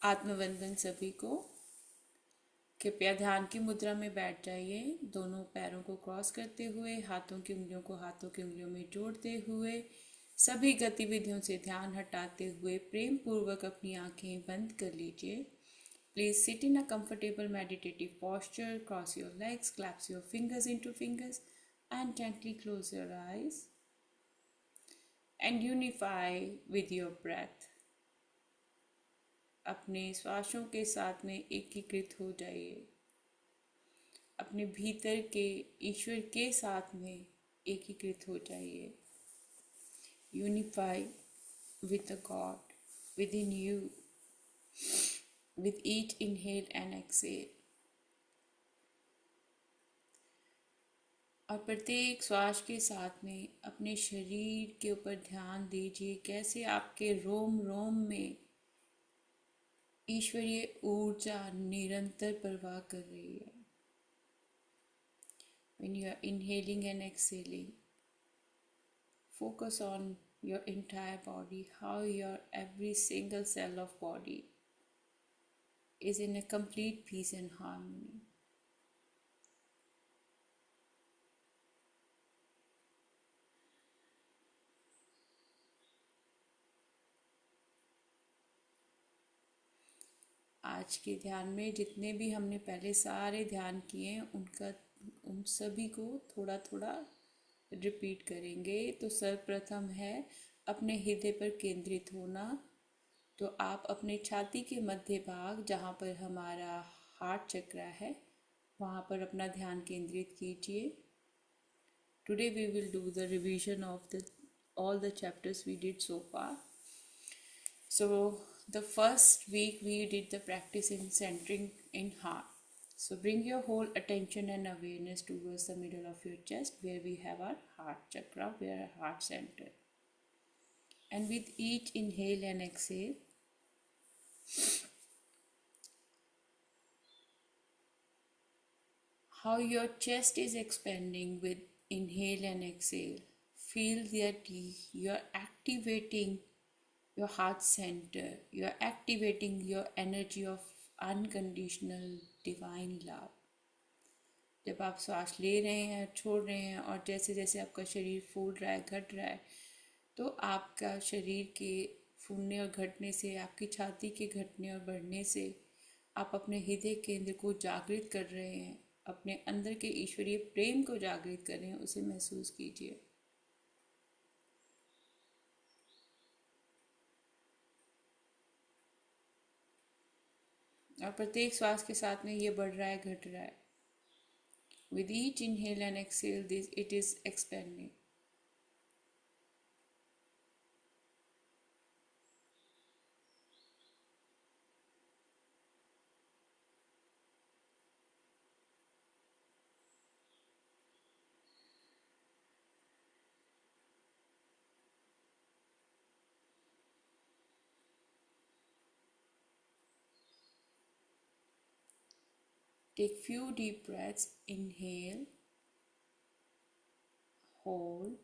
आत्मवंदन सभी को। कृपया ध्यान की मुद्रा में बैठ जाइए। दोनों पैरों को क्रॉस करते हुए, हाथों की उंगलियों को हाथों की उंगलियों में जोड़ते हुए, सभी गतिविधियों से ध्यान हटाते हुए प्रेम पूर्वक अपनी आंखें बंद कर लीजिए। Please sit in a comfortable meditative posture, cross your legs, clasp your fingers into fingers, and gently close your eyes and unify with your breath. अपने श्वासों के साथ में एकीकृत हो जाइए। अपने भीतर के ईश्वर के साथ में एकीकृत हो जाइए। Unify with the God within you with each inhale and exhale. और प्रत्येक श्वास के साथ में अपने शरीर के ऊपर ध्यान दीजिए, कैसे आपके रोम रोम में ईश्वरीय ऊर्जा निरंतर प्रवाह कर रही है। When you are inhaling and exhaling, focus on your entire body, how your every single cell of body is in a complete peace and harmony. आज के ध्यान में जितने भी हमने पहले सारे ध्यान किए हैं उन सभी को थोड़ा थोड़ा रिपीट करेंगे। तो सर्वप्रथम है अपने हृदय पर केंद्रित होना। तो आप अपने छाती के मध्य भाग, जहाँ पर हमारा हार्ट चक्र है, वहाँ पर अपना ध्यान केंद्रित कीजिए। Today we will do the revision of the all the chapters we did so far. So the first week we did the practice in centering in heart. So bring your whole attention and awareness towards the middle of your chest, where we have our heart chakra, where our heart center. And with each inhale and exhale, how your chest is expanding with inhale and exhale. Feel that you are activating your heart center. You are activating your energy of unconditional divine love. जब आप सांस ले रहे हैं, छोड़ रहे हैं, और जैसे जैसे आपका शरीर फूल रहा है, घट रहा है, तो आपका शरीर के फूलने और घटने से, आपकी छाती के घटने और बढ़ने से आप अपने हृदय केंद्र को जागृत कर रहे हैं, अपने अंदर के ईश्वरीय प्रेम को जागृत कर रहे हैं। उसे महसूस कीजिए। और प्रत्येक श्वास के साथ में ये बढ़ रहा है, घट रहा है। With each inhale and exhale, it is expanding. Take few deep breaths. Inhale, hold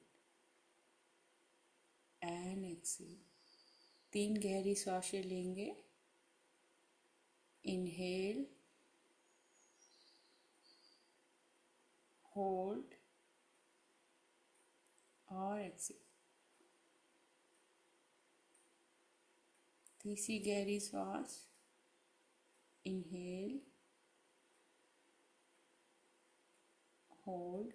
and exhale. 3 गहरी सांसें लेंगे। Inhale, hold और exhale। तीसरी गहरी सांस। Inhale, hold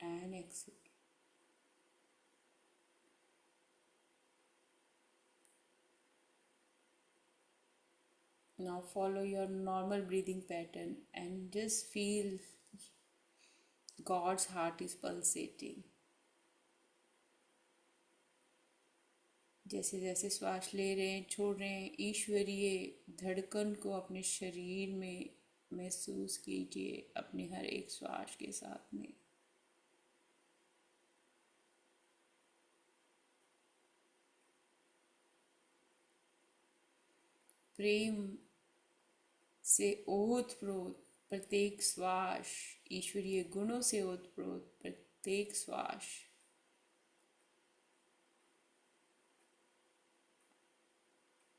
and exhale. Now follow your normal breathing pattern and just feel God's heart is pulsating. जैसे जैसे श्वास ले रहे हैं, छोड़ रहे हैं, ईश्वरीय धड़कन को अपने शरीर में महसूस कीजिए, अपने हर एक श्वास के साथ में। प्रेम से ओतप्रोत प्रत्येक श्वास, ईश्वरीय गुणों से ओतप्रोत प्रत्येक श्वास,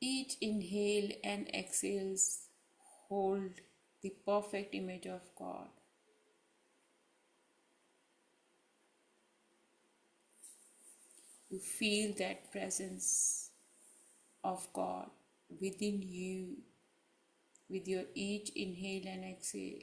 Each inhale and exhales hold the perfect image of God. You feel that presence of God within you with your each inhale and exhale.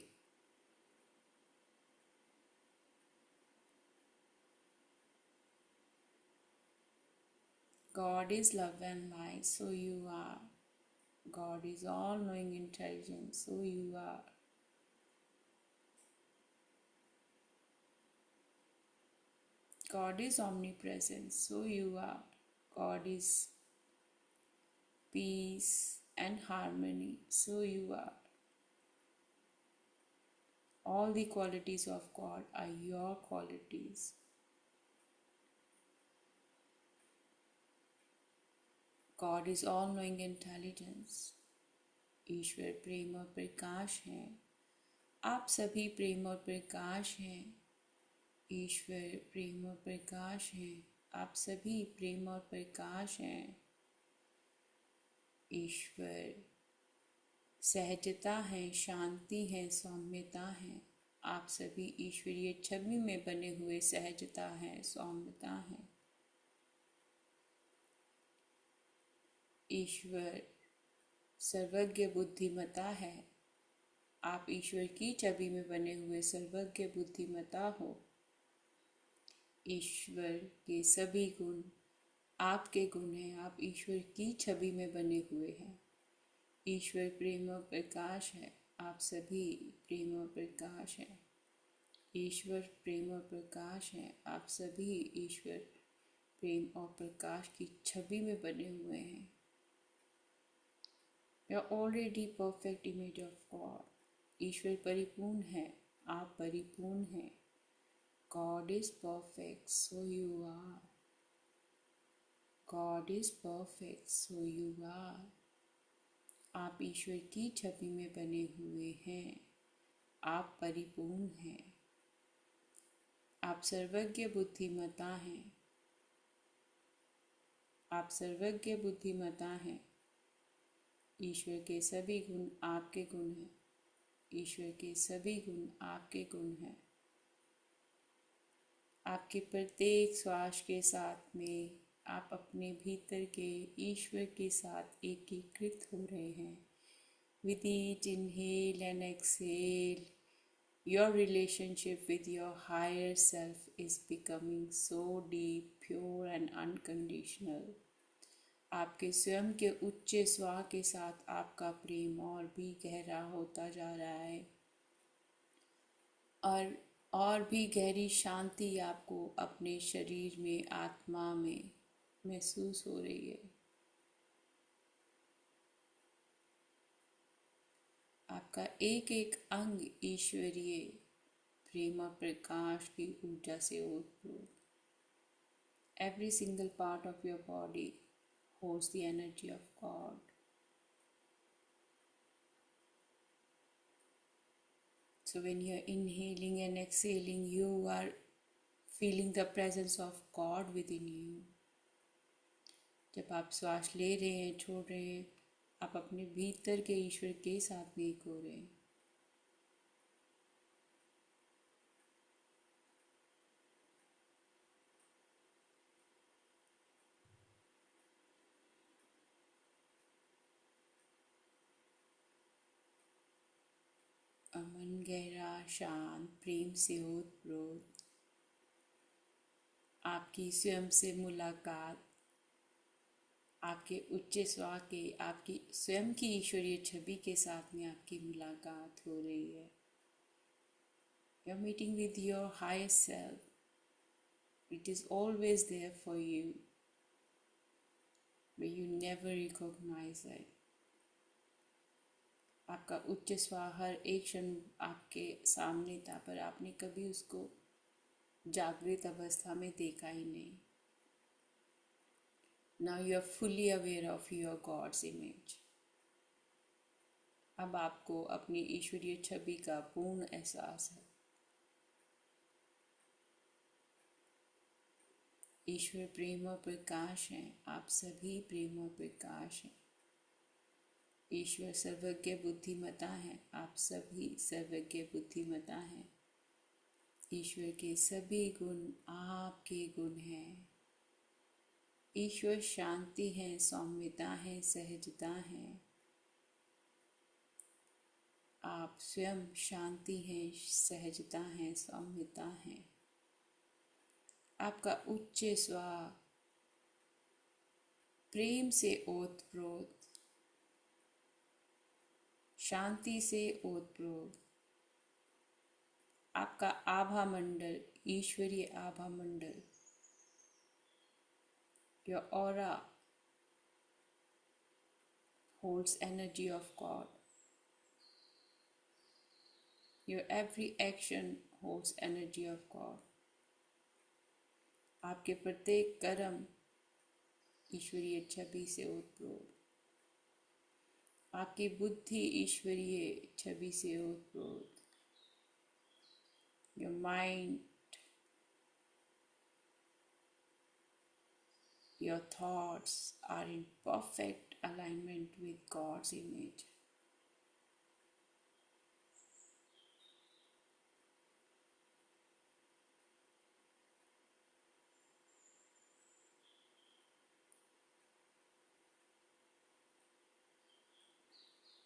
God is love and light, so you are. God is all knowing intelligence, so you are. God is omnipresent, so you are. God is peace and harmony, so you are. All the qualities of God are your qualities. God is all knowing intelligence. ईश्वर प्रेम और प्रकाश हैं. आप सभी प्रेम और प्रकाश हैं. ईश्वर प्रेम और प्रकाश हैं. आप सभी प्रेम और प्रकाश हैं. ईश्वर सहजता है, शांति है, सौम्यता है. आप सभी ईश्वरीय छवि में बने हुए सहजता है, सौम्यता है. ईश्वर सर्वज्ञ बुद्धिमता है. आप ईश्वर की छवि में बने हुए सर्वज्ञ बुद्धिमता हो. ईश्वर के सभी गुण आपके गुण हैं. आप ईश्वर की छवि में बने हुए हैं. ईश्वर प्रेम और प्रकाश है. आप सभी प्रेम और प्रकाश हैं. ईश्वर प्रेम और प्रकाश है. आप सभी ईश्वर प्रेम और प्रकाश की छवि में बने हुए हैं. You are already perfect image of God. ईश्वर परिपूर्ण है. आप परिपूर्ण हैं. God is perfect, so you are. God is perfect, so you are. आप ईश्वर की छवि में बने हुए हैं. आप परिपूर्ण हैं. आप सर्वज्ञ बुद्धिमता हैं. आप सर्वज्ञ बुद्धिमता हैं. ईश्वर के सभी गुण आपके गुण हैं. ईश्वर के सभी गुण आपके गुण हैं. आपके प्रत्येक श्वास के साथ में आप अपने भीतर के ईश्वर के साथ एकीकृत हो रहे हैं. With each inhale and exhale, your relationship with your higher self is becoming so deep, pure and unconditional. आपके स्वयं के उच्च स्व के साथ आपका प्रेम और भी गहरा होता जा रहा है. और भी गहरी शांति आपको अपने शरीर में, आत्मा में महसूस हो रही है. आपका एक एक अंग ईश्वरीय प्रेम और प्रकाश की ऊर्जा से ओतप्रोत. Every single part of your body holds the energy of God. So when you are inhaling and exhaling, you are feeling the presence of God within you. जब आप श्वास ले रहे हैं, छोड़ रहे हैं, आप अपने भीतर के ईश्वर के साथ में एक हो रहे हैं. और मन गहरा, शांत, प्रेम से ओतप्रोत. आपकी स्वयं से मुलाकात, आपके उच्च स्व के, आपकी स्वयं की ईश्वरीय छवि के साथ में आपकी मुलाकात हो रही है. You are meeting with your higher self. It is always there for you, but you never recognize it. आपका उच्च स्व हर एक क्षण आपके सामने था, पर आपने कभी उसको जागृत अवस्था में देखा ही नहीं. Now you are fully aware of your God's image. अब आपको अपनी ईश्वरीय छवि का पूर्ण एहसास है. ईश्वर प्रेम और प्रकाश हैं. आप सभी प्रेम और प्रकाश हैं. ईश्वर सर्वज्ञ बुद्धिमता है, आप सभी सर्वज्ञ बुद्धिमता हैं। ईश्वर के सभी गुण आपके गुण हैं। ईश्वर शांति है, सौम्यता है, सहजता है। आप स्वयं शांति हैं, सहजता है, सौम्यता है। आपका उच्च स्व प्रेम से ओतप्रोत, शांति से ओतप्रोत। आपका आभा मंडल, ईश्वरीय आभा मंडल, your aura holds energy of God. Your every action holds energy of God. आपके प्रत्येक कर्म ईश्वरीय छवि से ओतप्रोत। आपकी बुद्धि ईश्वरीय छवि से ओतप्रोत। Your mind, your thoughts are in perfect alignment with God's image.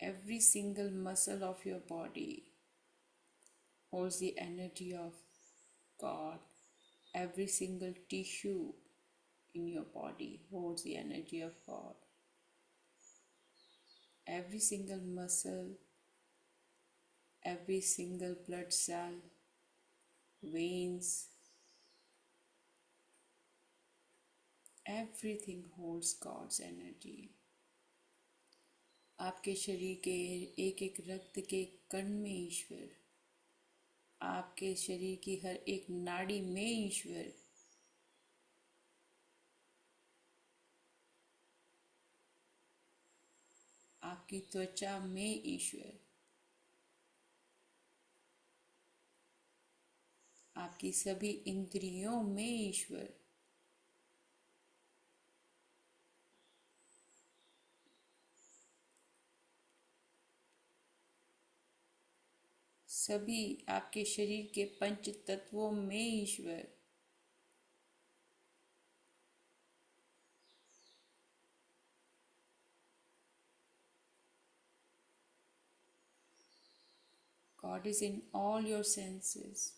Every single muscle of your body holds the energy of God. Every single tissue in your body holds the energy of God. Every single muscle, every single blood cell, veins, everything holds God's energy. आपके शरीर के एक एक रक्त के कण में ईश्वर, आपके शरीर की हर एक नाड़ी में ईश्वर, आपकी त्वचा में ईश्वर, आपकी सभी इंद्रियों में ईश्वर, सभी आपके शरीर के पंच तत्वों में ईश्वर, God is in all your senses.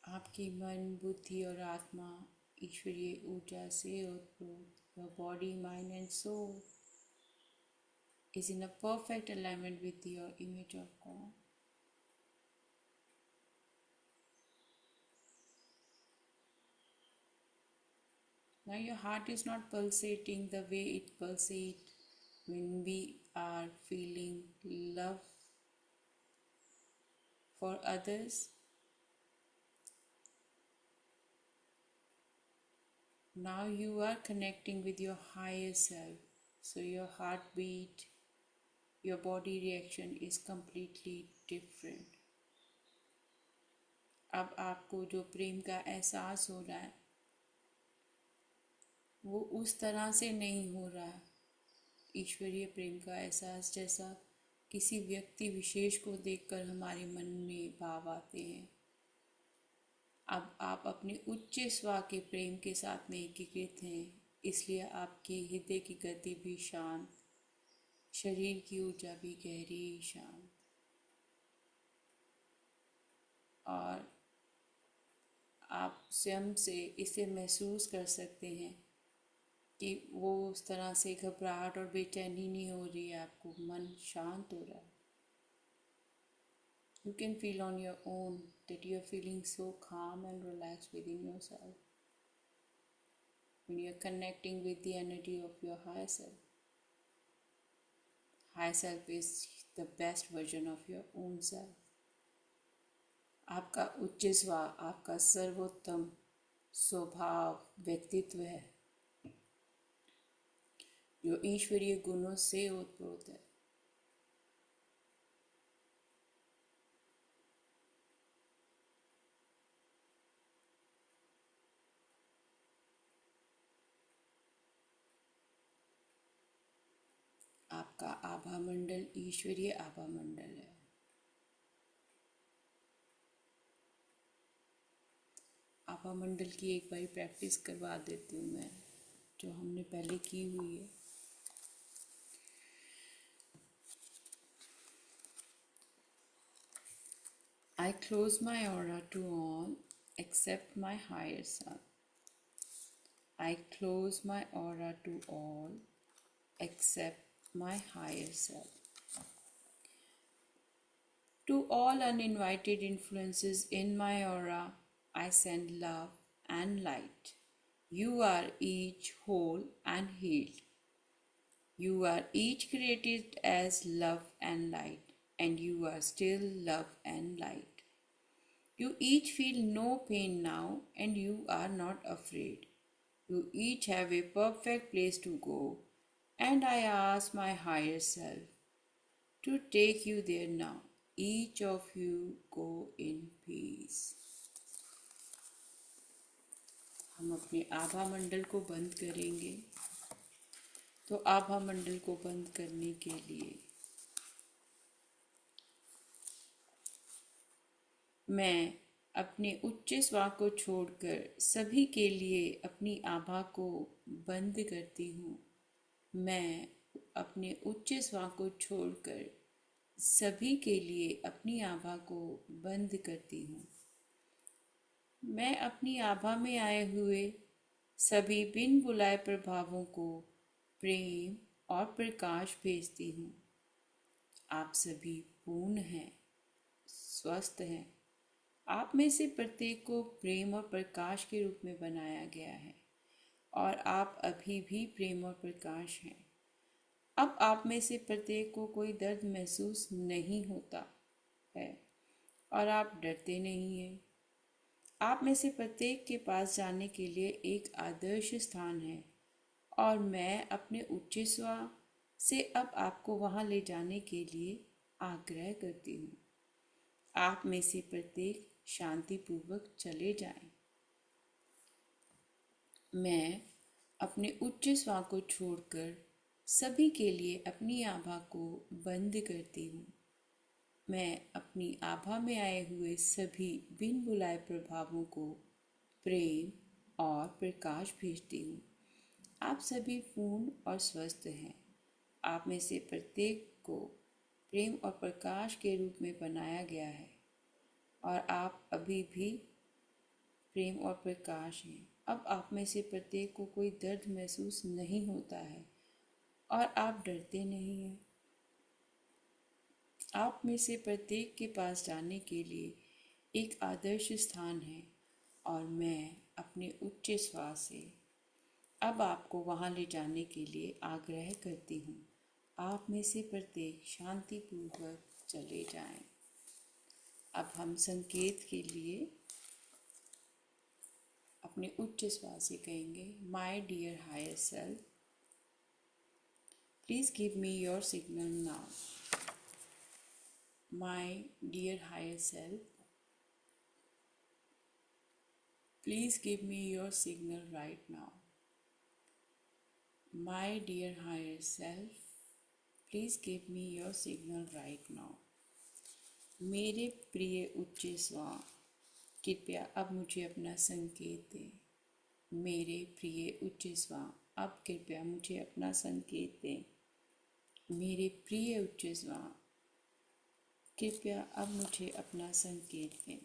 आपकी मन, बुद्धि और आत्मा ईश्वरीय ऊर्जा से ओतप्रोत। Your body, mind and soul is in a perfect alignment with your image of God. Now your heart is not pulsating the way it pulsates when we are feeling love for others. Now you are connecting with your higher self. So your heartbeat, your body reaction is completely different. अब आपको जो प्रेम का एहसास हो रहा है वो उस तरह से नहीं हो रहा है। ईश्वरीय प्रेम का एहसास जैसा किसी व्यक्ति विशेष को देखकर हमारे मन में भाव आते हैं। अब आप अपने उच्च स्व के प्रेम के साथ में एकीकृत हैं, इसलिए आपकी हृदय की गति भी शांत, शरीर की ऊर्जा भी गहरी शांत, और आप स्वयं से इसे महसूस कर सकते हैं कि वो उस तरह से घबराहट और बेचैनी नहीं हो रही है, आपको मन शांत हो रहा है। You can feel on your own that you are feeling so calm and relaxed within yourself when you are connecting with the energy of your higher self. Higher self is the best version of your own self. आपका उच्च स्व, आपका सर्वोत्तम स्वभाव व्यक्तित्व है जो ईश्वरीय गुणों से ओतप्रोत है। आपका आभा मंडल ईश्वरीय आभा मंडल है। आभा मंडल की एक बार प्रैक्टिस करवा देती हूँ मैं, जो हमने पहले की हुई है। I close my aura to all except my higher self. I close my aura to all except my higher self. To all uninvited influences in my aura, I send love and light. You are each whole and healed. You are each created as love and light, and you are still love and light. You each feel no pain now, and you are not afraid. You each have a perfect place to go, and I ask my higher self to take you there now. Each of you go in peace. हम अपने आभा मंडल को बंद करेंगे। तो आभा मंडल को बंद करने के लिए मैं अपने उच्च स्व को छोड़कर सभी के लिए अपनी आभा को बंद करती हूँ। मैं अपने उच्च स्व को छोड़कर सभी के लिए अपनी आभा को बंद करती हूँ। मैं अपनी आभा में आए हुए सभी बिन बुलाए प्रभावों को प्रेम और प्रकाश भेजती हूँ। आप सभी पूर्ण हैं, स्वस्थ हैं। आप में से प्रत्येक को प्रेम और प्रकाश के रूप में बनाया गया है और आप अभी भी प्रेम और प्रकाश हैं। अब आप में से प्रत्येक को कोई दर्द महसूस नहीं होता है और आप डरते नहीं हैं। आप में से प्रत्येक के पास जाने के लिए एक आदर्श स्थान है और मैं अपने उच्च स्व से अब आपको वहां ले जाने के लिए आग्रह करती हूँ। आप में से प्रत्येक शांतिपूर्वक चले जाएं। मैं अपने उच्च स्व को छोड़कर सभी के लिए अपनी आभा को बंद करती हूँ। मैं अपनी आभा में आए हुए सभी बिन बुलाए प्रभावों को प्रेम और प्रकाश भेजती हूँ। आप सभी पूर्ण और स्वस्थ हैं। आप में से प्रत्येक को प्रेम और प्रकाश के रूप में बनाया गया है और आप अभी भी प्रेम और प्रकाश हैं। अब आप में से प्रत्येक को कोई दर्द महसूस नहीं होता है और आप डरते नहीं हैं। आप में से प्रत्येक के पास जाने के लिए एक आदर्श स्थान है और मैं अपने उच्च स्व से अब आपको वहां ले जाने के लिए आग्रह करती हूँ। आप में से प्रत्येक शांतिपूर्वक चले जाएं। अब हम संकेत के लिए अपने उच्च स्व से कहेंगे, my dear higher self, please give me your signal now. My dear higher self, please give me your signal right now. My dear higher self, please give me your signal right now. मेरे प्रिय उच्च स्व, कृपया अब मुझे अपना संकेत दें। मेरे प्रिय उच्च स्व, अब कृपया मुझे अपना संकेत दें। मेरे प्रिय उच्च स्व, कृपया अब मुझे अपना संकेत दें।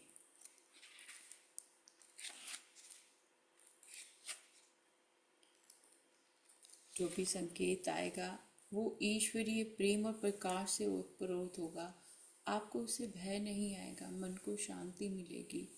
जो भी संकेत आएगा वो ईश्वरीय प्रेम और प्रकाश से उत्प्रोत होगा। आपको उससे भय नहीं आएगा, मन को शांति मिलेगी।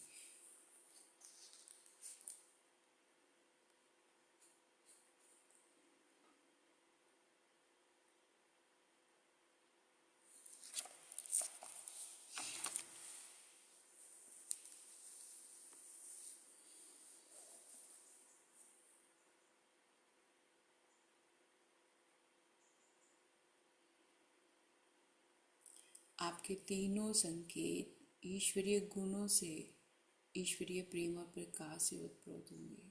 आपके तीनों संकेत ईश्वरीय गुणों से, ईश्वरीय प्रेम और प्रकाश से उत्प्रोत होंगे।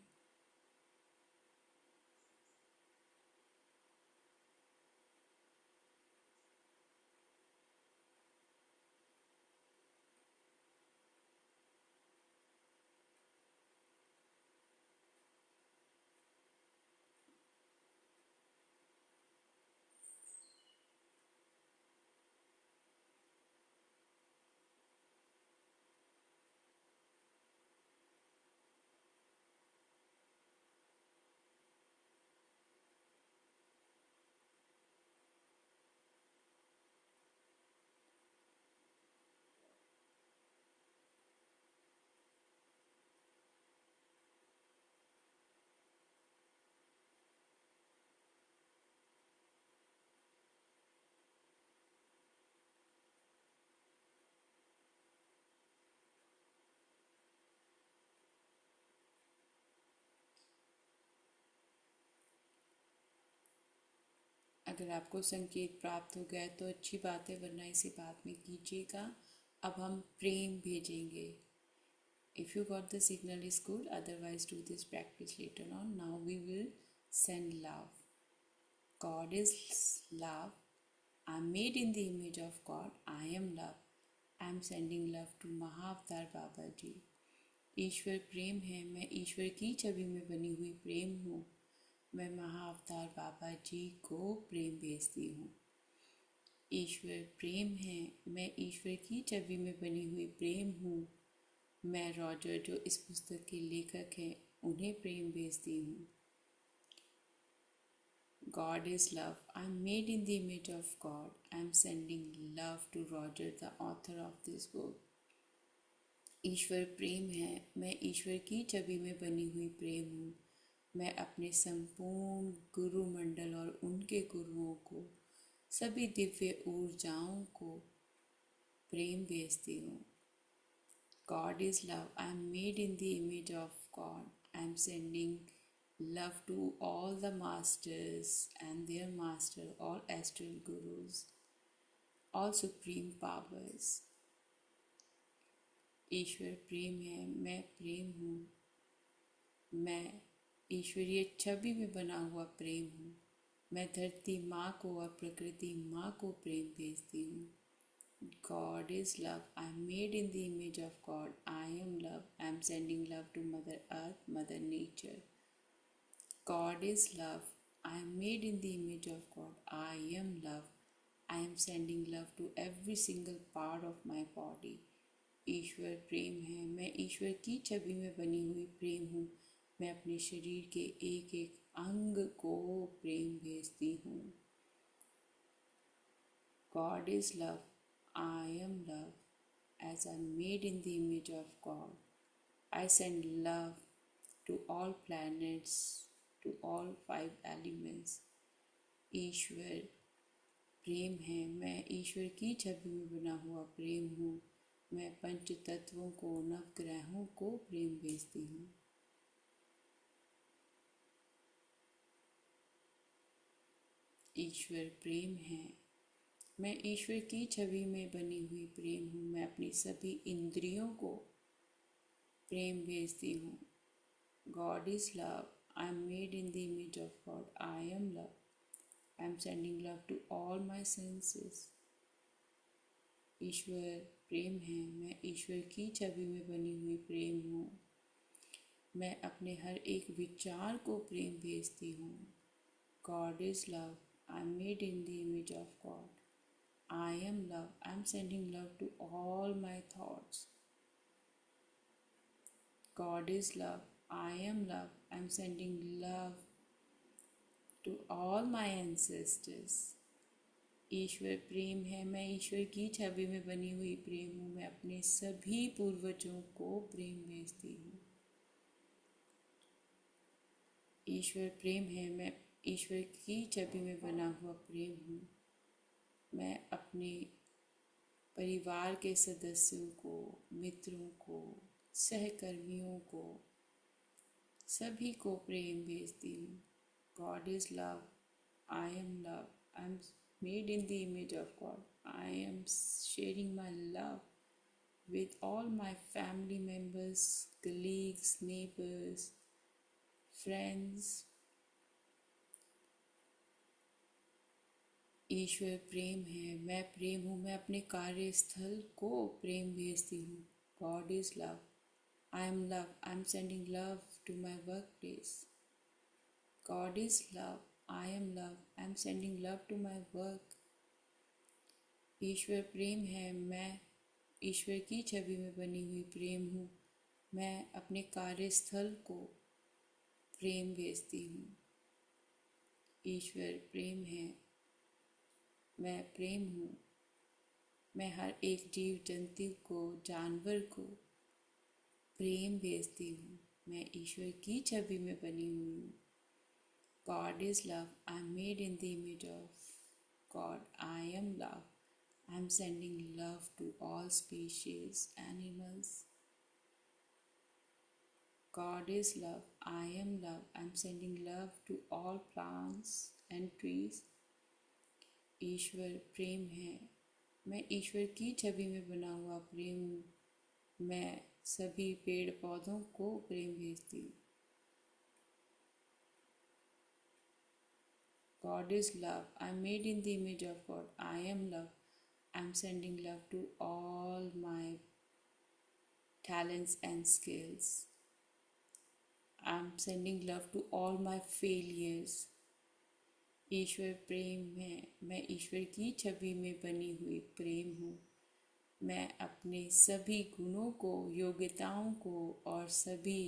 अगर आपको संकेत प्राप्त हो गया तो अच्छी बात है, वरना इसे बाद में कीजिएगा। अब हम प्रेम भेजेंगे। If you got the signal is good, otherwise do this practice later on. Now we will send love. God is love. I am made in the image of God. I am love. I am sending love to महाअवतार बाबा जी। ईश्वर प्रेम है, मैं ईश्वर की छवि में बनी हुई प्रेम हूँ। मैं महाअवतार बाबा जी को प्रेम भेजती हूँ। ईश्वर प्रेम है, मैं ईश्वर की छवि में बनी हुई प्रेम हूँ। मैं रॉजर, जो इस पुस्तक के लेखक हैं, उन्हें प्रेम भेजती हूँ। God is love. I am made in the image of God. I am sending love to Roger, the author of this book. ईश्वर प्रेम है, मैं ईश्वर की छवि में बनी हुई प्रेम हूँ। मैं अपने संपूर्ण गुरु मंडल और उनके गुरुओं को, सभी दिव्य ऊर्जाओं को प्रेम भेजती हूँ। God is love. I am made in the image of God. I am sending love to all the masters and their master, all astral gurus, all supreme powers. ईश्वर प्रेम है, मैं प्रेम हूँ। मैं ईश्वरीय छवि में बना हुआ प्रेम हूँ। मैं धरती माँ को और प्रकृति माँ को प्रेम भेजती हूँ। God is love. I am made in the image of God. I am love. I am sending love to Mother Earth, Mother Nature. God is love. I am made in the image of God. I am love. I am sending love to every single part of my body. ईश्वर प्रेम है, मैं ईश्वर की छवि में बनी हुई प्रेम हूँ। मैं अपने शरीर के एक एक अंग को प्रेम भेजती हूँ। God is love. I am love. As I am made in the image of God, I send love to all planets, to all 5 elements. ईश्वर प्रेम है, मैं ईश्वर की छवि में बना हुआ प्रेम हूँ। मैं पंच तत्वों को, नवग्रहों को प्रेम भेजती हूँ। ईश्वर प्रेम है, मैं ईश्वर की छवि में बनी हुई प्रेम हूँ। मैं अपनी सभी इंद्रियों को प्रेम भेजती हूँ। God is love. I am made in the image of God. I am love. I am sending love to all my senses. ईश्वर प्रेम है, मैं ईश्वर की छवि में बनी हुई प्रेम हूँ। मैं अपने हर एक विचार को प्रेम भेजती हूँ। God is love. I am made in the image of God. I am love. I am sending love to all my thoughts. God is love. I am love. I am sending love to all my ancestors. ईश्वर प्रेम है, मैं ईश्वर की छवि में बनी हुई प्रेम हूँ, मैं अपने सभी पूर्वजों को प्रेम भेजती हूँ। ईश्वर प्रेम है, मैं ईश्वर की छवि में बना हुआ प्रेम हूँ, मैं अपने परिवार के सदस्यों को, मित्रों को, सहकर्मियों को, सभी को प्रेम भेजती हूँ। God is love, I am love, I am made in the image of God. I am sharing my love with all my family members, colleagues, neighbors, friends. ईश्वर प्रेम है, मैं प्रेम हूँ, मैं अपने कार्यस्थल को प्रेम भेजती हूँ। God is love. I am love. I am sending love to my workplace. God is love. I am love. I am sending love to my work. ईश्वर प्रेम है, मैं ईश्वर की छवि में बनी हुई प्रेम हूँ, मैं अपने कार्यस्थल को प्रेम भेजती हूँ। ईश्वर प्रेम है, मैं प्रेम हूँ, मैं हर एक जीव जंतु को, जानवर को प्रेम भेजती हूँ। मैं ईश्वर की छवि में बनी हुई हूँ। God is love. I am made in the image of God. I am love. I am sending love to all species, animals. God is love. I am love. I am sending love to all plants and trees. ईश्वर प्रेम है, मैं ईश्वर की छवि में बना हुआ प्रेम हूँ, मैं सभी पेड़ पौधों को प्रेम भेजती हूँ। God is love. I am made in the image of God. I am love. I am sending love to all my talents and skills. I am sending love to all my failures. ईश्वर प्रेम है, मैं ईश्वर की छवि में बनी हुई प्रेम हूँ, मैं अपने सभी गुणों को, योग्यताओं को और सभी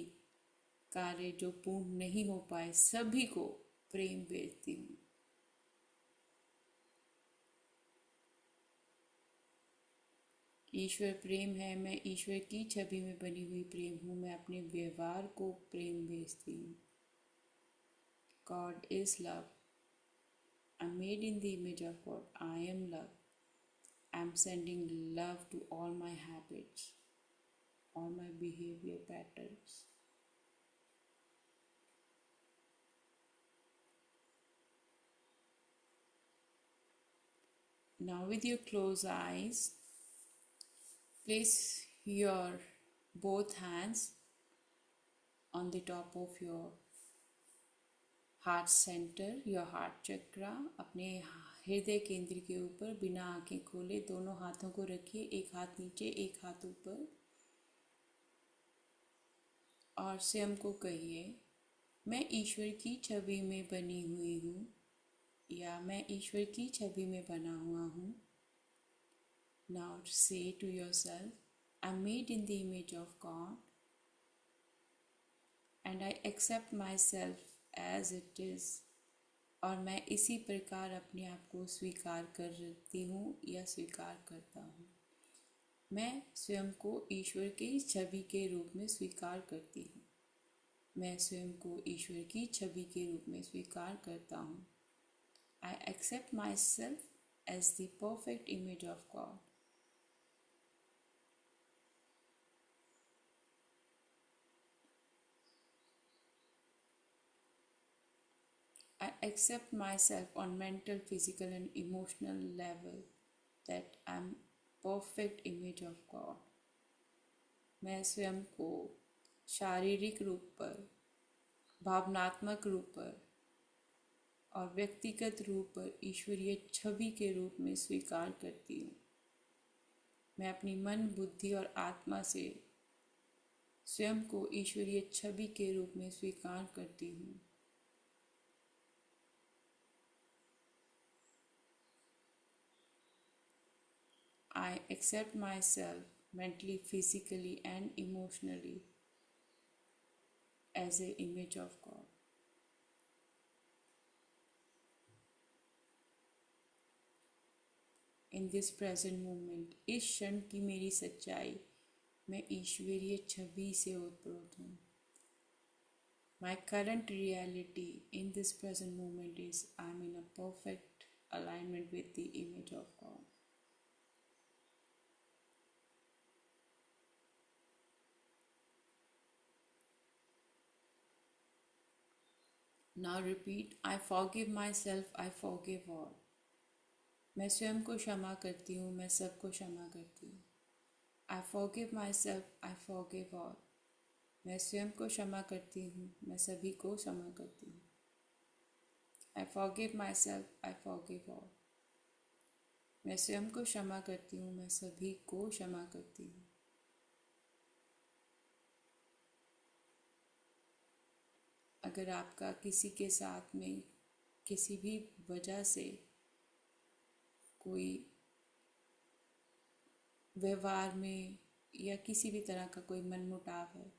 कार्य जो पूर्ण नहीं हो पाए सभी को प्रेम भेजती हूँ। ईश्वर प्रेम है, मैं ईश्वर की छवि में बनी हुई प्रेम हूँ, मैं अपने व्यवहार को प्रेम भेजती हूँ। God is love. I'm made in the image of God. I am love. I'm sending love to all my habits, all my behavior patterns. Now, with your closed eyes, place your both hands on the top of your heart centre, your heart chakra, अपने हृदय केंद्र के ऊपर बिना आंखें खोले दोनों हाथों को रखिए, एक हाथ नीचे एक हाथ ऊपर, और स्वयं को कहिए, मैं ईश्वर की छवि में बनी हुई हूँ, या मैं ईश्वर की छवि में बना हुआ हूँ। Now say to yourself, I am made in the image of God and I accept myself as it is. और मैं इसी प्रकार अपने आप को स्वीकार करती हूँ या स्वीकार करता हूँ। मैं स्वयं को ईश्वर की छवि के रूप में स्वीकार करती हूँ। मैं स्वयं को ईश्वर की छवि के रूप में स्वीकार करता हूँ। I accept myself as the perfect image of God. I accept myself on mental, physical and emotional level that I am perfect image of God. मैं स्वयं को शारीरिक रूप पर, भावनात्मक रूप पर और व्यक्तिगत रूप पर ईश्वरीय छवि के रूप में स्वीकार करती हूँ। मैं अपनी मन, बुद्धि और आत्मा से स्वयं को ईश्वरीय छवि के रूप में स्वीकार करती हूँ। I accept myself mentally, physically, and emotionally as an image of God. In this present moment, इस क्षण की मेरी सच्चाई, मैं ईश्वरीय छवि से ओतप्रोत हूँ। My current reality in this present moment is I'm in a perfect alignment with the image of God. Now repeat, I forgive myself, I forgive all. मैं स्वयं को क्षमा करती हूँ, मैं सबको क्षमा करती हूँ। I forgive myself, I forgive all. मैं स्वयं को क्षमा करती हूँ, मैं सभी को क्षमा करती हूँ। I forgive myself, I forgive all. मैं स्वयं को क्षमा करती हूँ, मैं सभी को क्षमा करती हूँ। अगर आपका किसी के साथ में किसी भी वजह से कोई व्यवहार में या किसी भी तरह का कोई मनमुटाव है,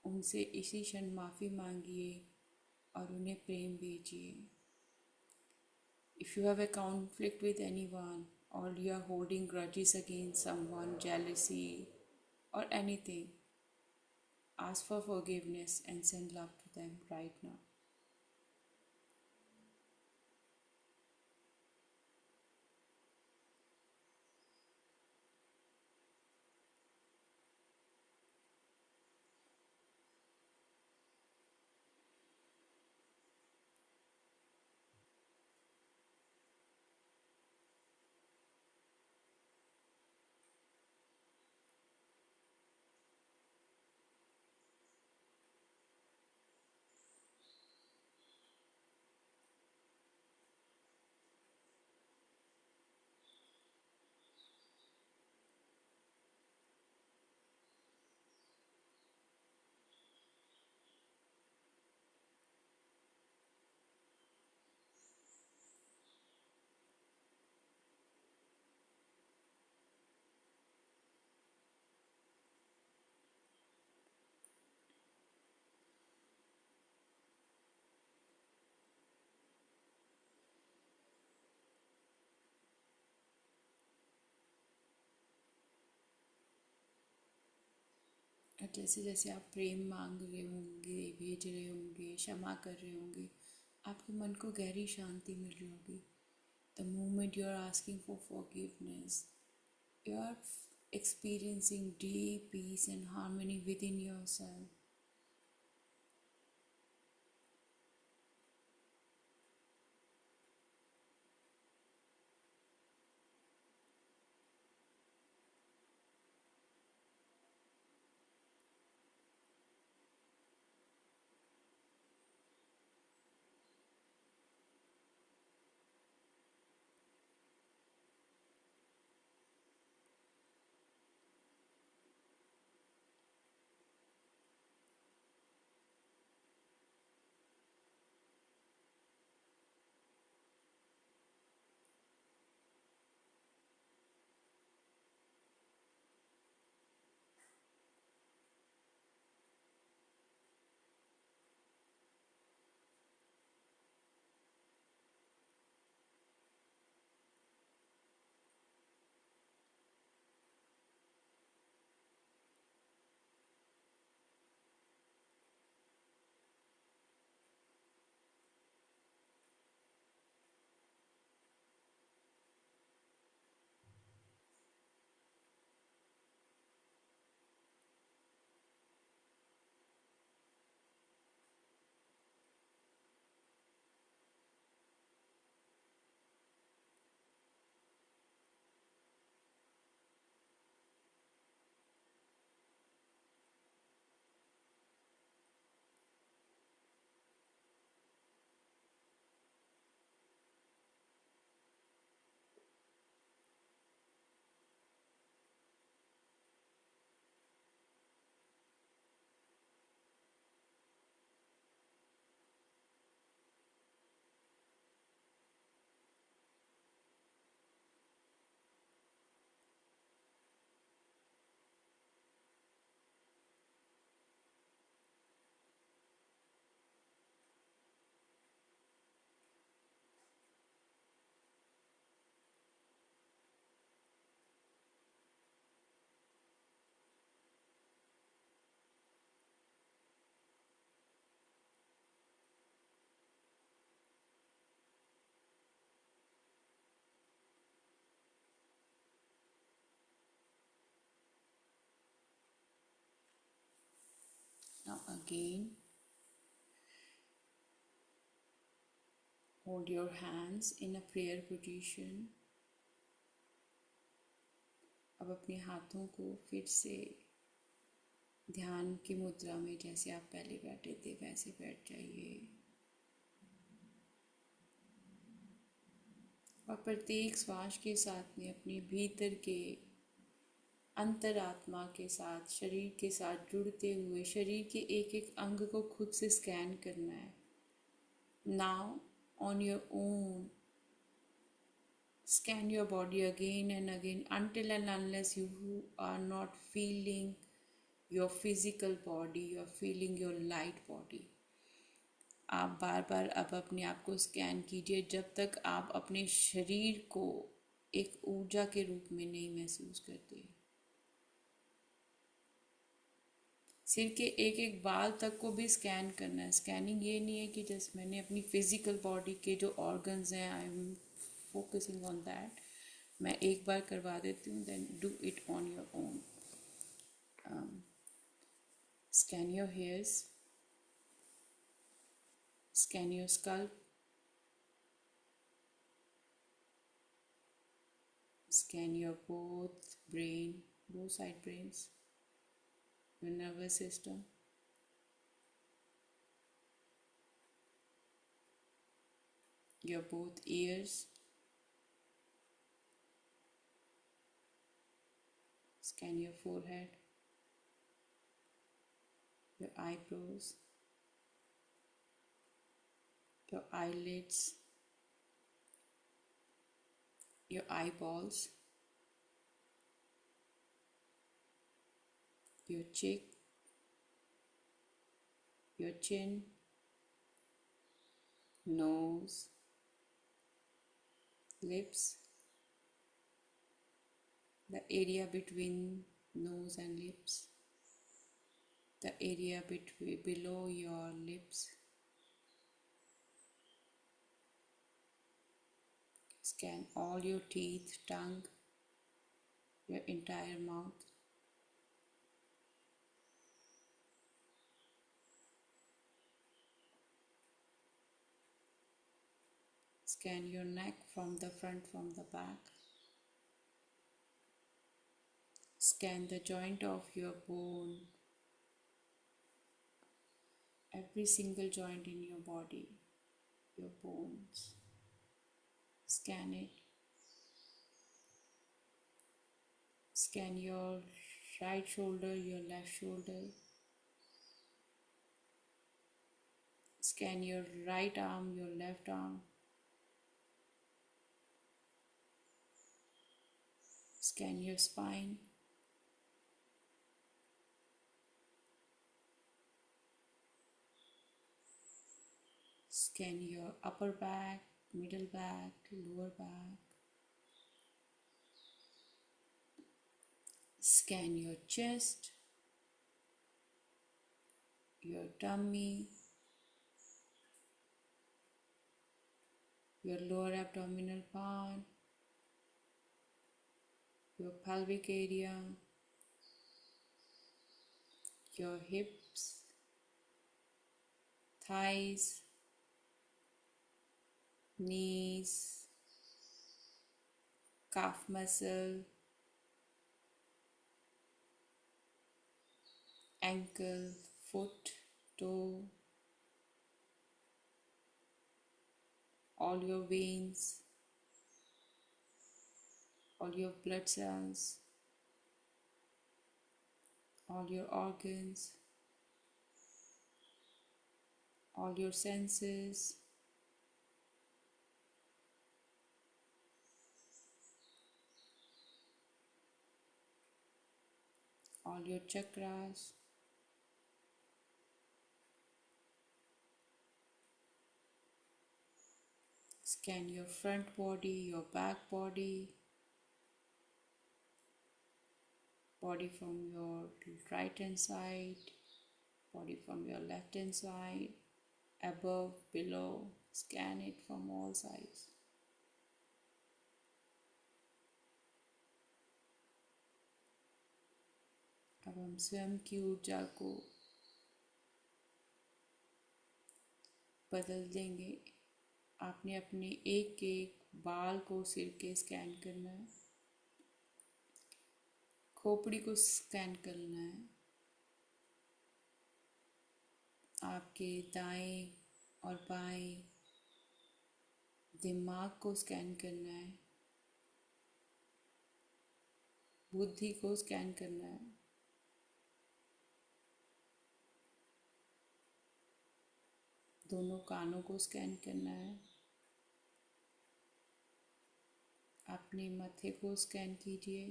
उनसे इसी क्षण माफ़ी मांगिए और उन्हें प्रेम भेजिए। If you have a conflict with anyone or you are holding grudges against someone, jealousy or anything, ask for forgiveness and send love to them right now. और जैसे जैसे आप प्रेम मांग रहे होंगे, भेज रहे होंगे, क्षमा कर रहे होंगे, आपके मन को गहरी शांति मिल रही होगी। The moment you are asking for forgiveness, you are experiencing deep peace and harmony within yourself. Now again, hold your hands in a prayer position. अब अपने हाथों को फिर से ध्यान की मुद्रा में, जैसे आप पहले बैठे थे वैसे बैठ जाइए और प्रत्येक श्वास के साथ में अपने भीतर के अंतरात्मा के साथ, शरीर के साथ जुड़ते हुए शरीर के एक एक अंग को खुद से स्कैन करना है. Now on your own scan your body again and again until and unless you are not feeling your physical body, you are feeling your light body. आप बार बार अब अपने आप को स्कैन कीजिए जब तक आप अपने शरीर को एक ऊर्जा के रूप में नहीं महसूस करते. सिर के एक एक बाल तक को भी स्कैन करना है. स्कैनिंग ये नहीं है कि जस्ट मैंने अपनी फिजिकल बॉडी के जो ऑर्गन्स हैं, I am focusing on that. मैं एक बार करवा देती हूँ, then do it on your own. Scan your hairs, scan your scalp, scan your both brain, both side brains, your nervous system, your both ears, scan your forehead, your eyebrows, your eyelids, your eyeballs, your cheek, your chin, nose, lips, the area between nose and lips, the area between below your lips. Scan all your teeth, tongue, your entire mouth. Scan your neck from the front, from the back. Scan the joint of your bone, every single joint in your body, your bones. Scan it. Scan your right shoulder, your left shoulder. Scan your right arm, your left arm. Scan your spine. Scan your upper back, middle back, lower back. Scan your chest, your tummy, your lower abdominal part, your pelvic area, your hips, thighs, knees, calf muscle, ankle, foot, toe, all your veins, all your blood cells, all your organs, all your senses, all your chakras. Scan your front body, your back body, body from your right hand side, body from your left hand side, above, below. Scan it from all sides. अब हम स्वयं की ऊर्जा को बदल देंगे। आपने अपने एक एक बाल को सिर के स्कैन करना है, खोपड़ी को स्कैन करना है, आपके दाएं और बाएं दिमाग को स्कैन करना है, बुद्धि को स्कैन करना है, दोनों कानों को स्कैन करना है, अपने माथे को स्कैन कीजिए,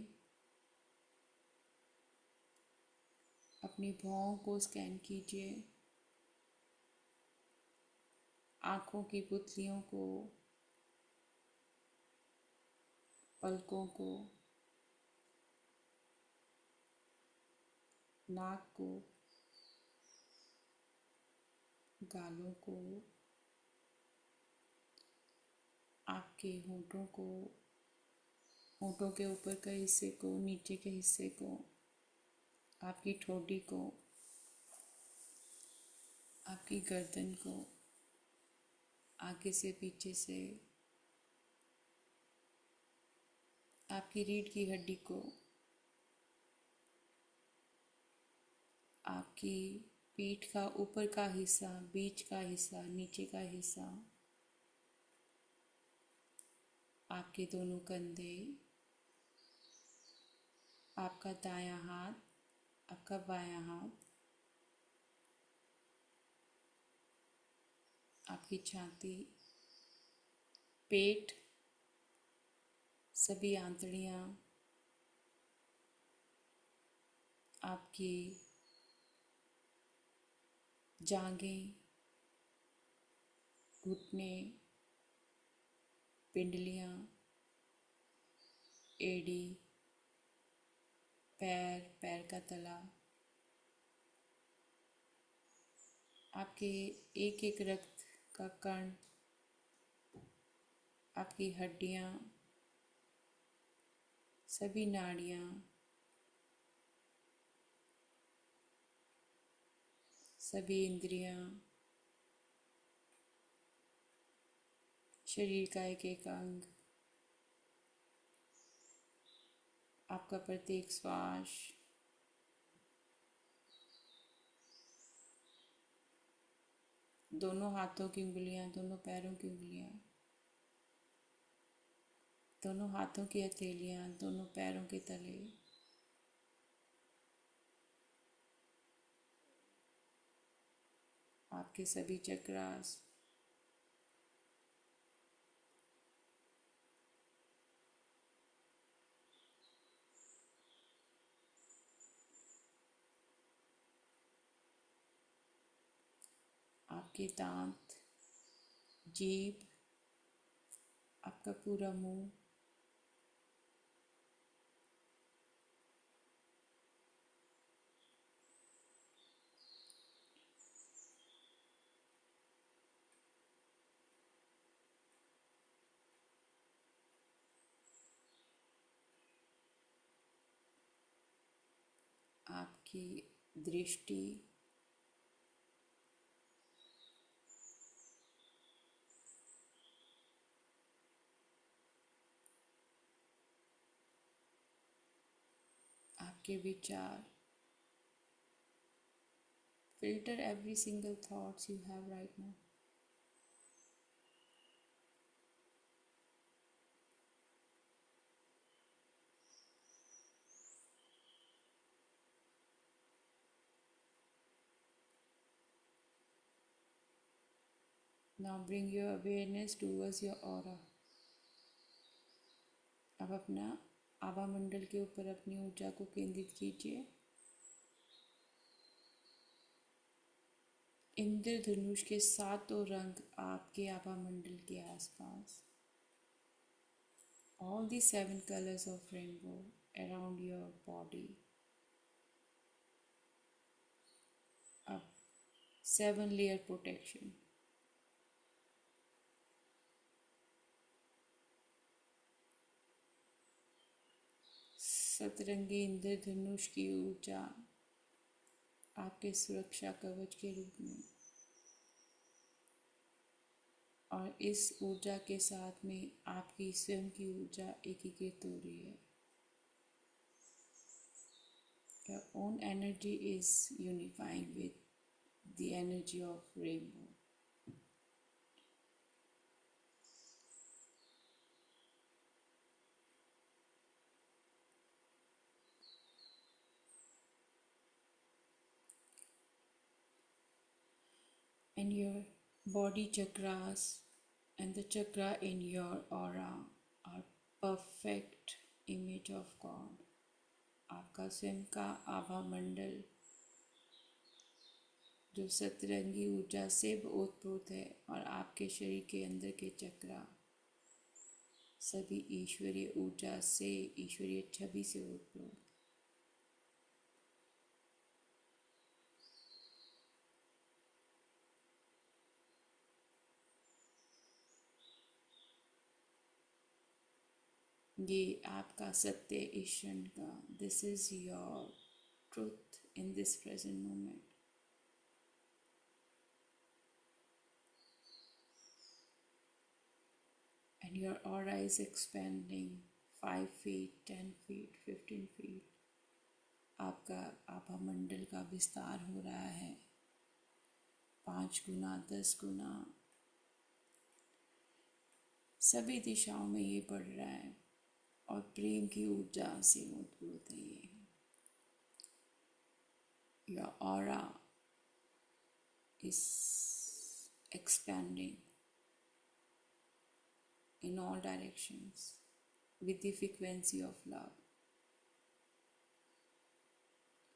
अपनी भौं को स्कैन कीजिए, आँखों की पुतलियों को, पलकों को, नाक को, गालों को, आपके होंठों को, होंठों के ऊपर के हिस्से को, नीचे के हिस्से को, आपकी ठोड़ी को, आपकी गर्दन को, आगे से पीछे से, आपकी रीढ़ की हड्डी को, आपकी पीठ का ऊपर का हिस्सा, बीच का हिस्सा, नीचे का हिस्सा, आपके दोनों कंधे, आपका दायां हाथ, आपका बायां हाथ, आपकी छाती, पेट, सभी आंतड़ियाँ, आपकी जांघें, घुटने, पिंडलियाँ, एड़ी, पैर, पैर का तला, आपके एक एक रक्त का कण, आपकी हड्डियाँ, सभी नाड़ियाँ, सभी इंद्रियाँ, शरीर का एक एक अंग, आपका प्रत्येक श्वास, दोनों हाथों की उंगलियां, दोनों पैरों की उंगलियां, दोनों हाथों की हथेलियां, दोनों पैरों के तले, आपके सभी चक्रास, आपके दांत, जीभ, आपका पूरा मुंह, आपकी दृष्टि, आपके विचार. Filter every single thoughts you have right now. Now bring your awareness towards your aura. अब अपना आभा मंडल के ऊपर अपनी ऊर्जा को केंद्रित कीजिए. इंद्रधनुष के सातों रंग आपके आभा मंडल के आसपास. All the 7 colors of rainbow around your body. अब 7 layer protection. सतरंगी इंद्रधनुष की ऊर्जा आपके सुरक्षा कवच के रूप में और इस ऊर्जा के साथ में आपकी स्वयं की ऊर्जा एकीकृत हो रही है. Your own energy is unifying with the energy of rainbow. And your body chakras and the chakra in your aura are perfect image of God. आपका स्वयं का आभा मंडल जो सतरंगी ऊर्जा से ओतप्रोत है और आपके शरीर के अंदर के चक्रा सभी ईश्वरीय ऊर्जा से, ईश्वरीय छवि से ओतप्रोत. ये आपका सत्य इस क्षण का. This is your truth in this present moment. And your aura is expanding 5 feet, 10 feet, 15 feet. आपका आभा मंडल का विस्तार हो रहा है 5 गुना, 10 गुना. सभी दिशाओं में ये बढ़ रहा है और प्रेम की ऊर्जा से ओतप्रोत है ये. Your aura is expanding in all directions with the frequency of love,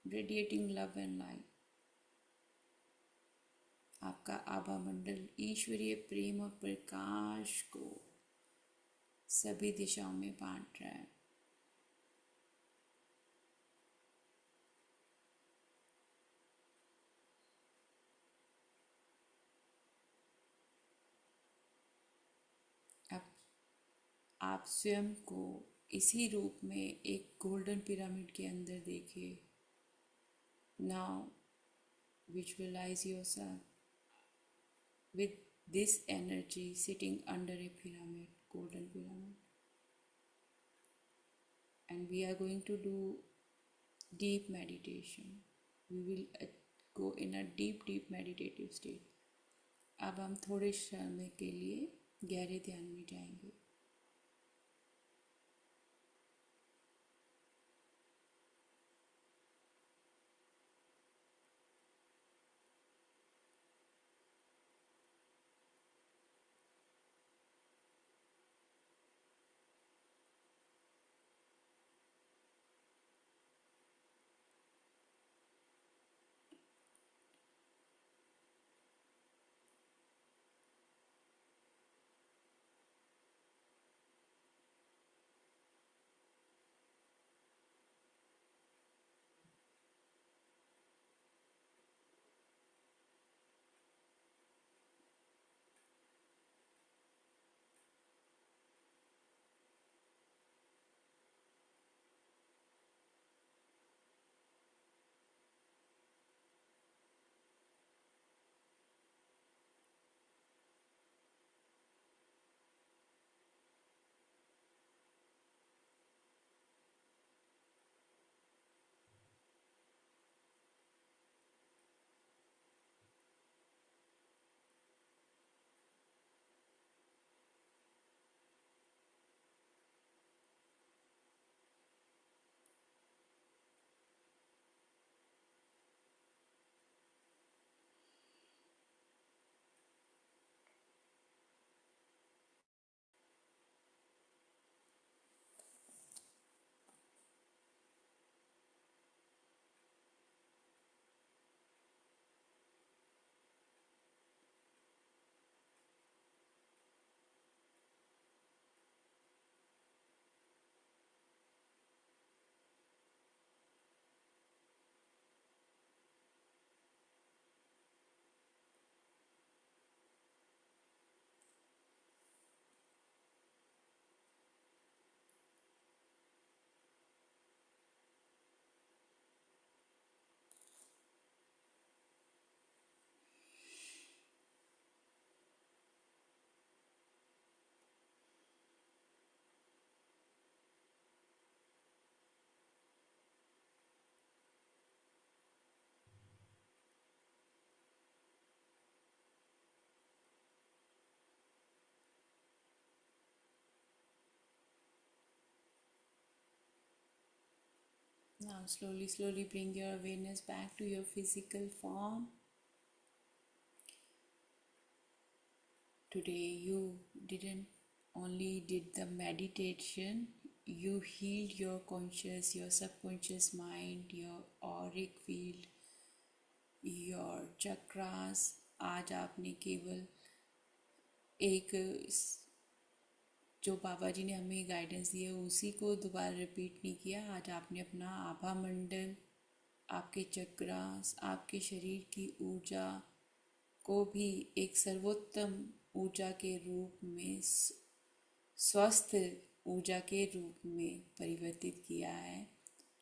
radiating love and light. आपका आभा मंडल ईश्वरीय प्रेम और प्रकाश को सभी दिशाओं में बांट रहा है. अब आप स्वयं को इसी रूप में एक गोल्डन पिरामिड के अंदर देखिए. Now visualise yourself with this energy sitting under a pyramid, golden pyramid. And we are going to do deep meditation. We will go in a deep meditative state. अब हम थोड़े समय के लिए गहरे ध्यान में जाएंगे. Now slowly, slowly bring your awareness back to your physical form. Today you didn't only did the meditation, you healed your conscious, your subconscious mind, your auric field, your chakras. आज आपने केवल एक जो बाबा जी ने हमें गाइडेंस दी है उसी को दोबारा रिपीट नहीं किया। आज आपने अपना आभा मंडल, आपके चक्रास, आपके शरीर की ऊर्जा को भी एक सर्वोत्तम ऊर्जा के रूप में, स्वस्थ ऊर्जा के रूप में परिवर्तित किया है।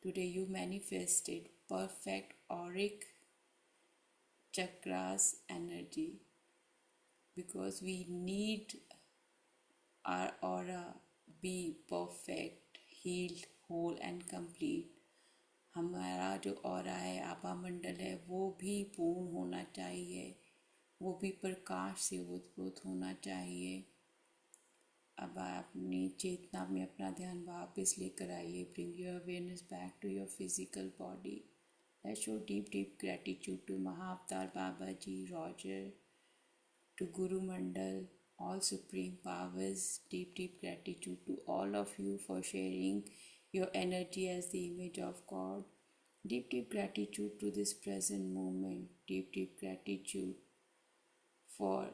Today you manifested perfect Auric chakras energy because we need our aura be perfect, healed, whole and complete. हमारा जो ऑरा है, आभा मंडल है, वो भी पूर्ण होना चाहिए, वो भी प्रकाश से उत्पन्न होना चाहिए। अब अपनी चेतना में अपना ध्यान वापस लेकर आइए। Bring your awareness back to your physical body. Let's show deep, deep gratitude to Mahavatar Babaji, Roger, to Guru Mandal, all supreme powers. Deep, deep gratitude to all of you for sharing your energy as the image of God. Deep, deep gratitude to this present moment. Deep, deep gratitude for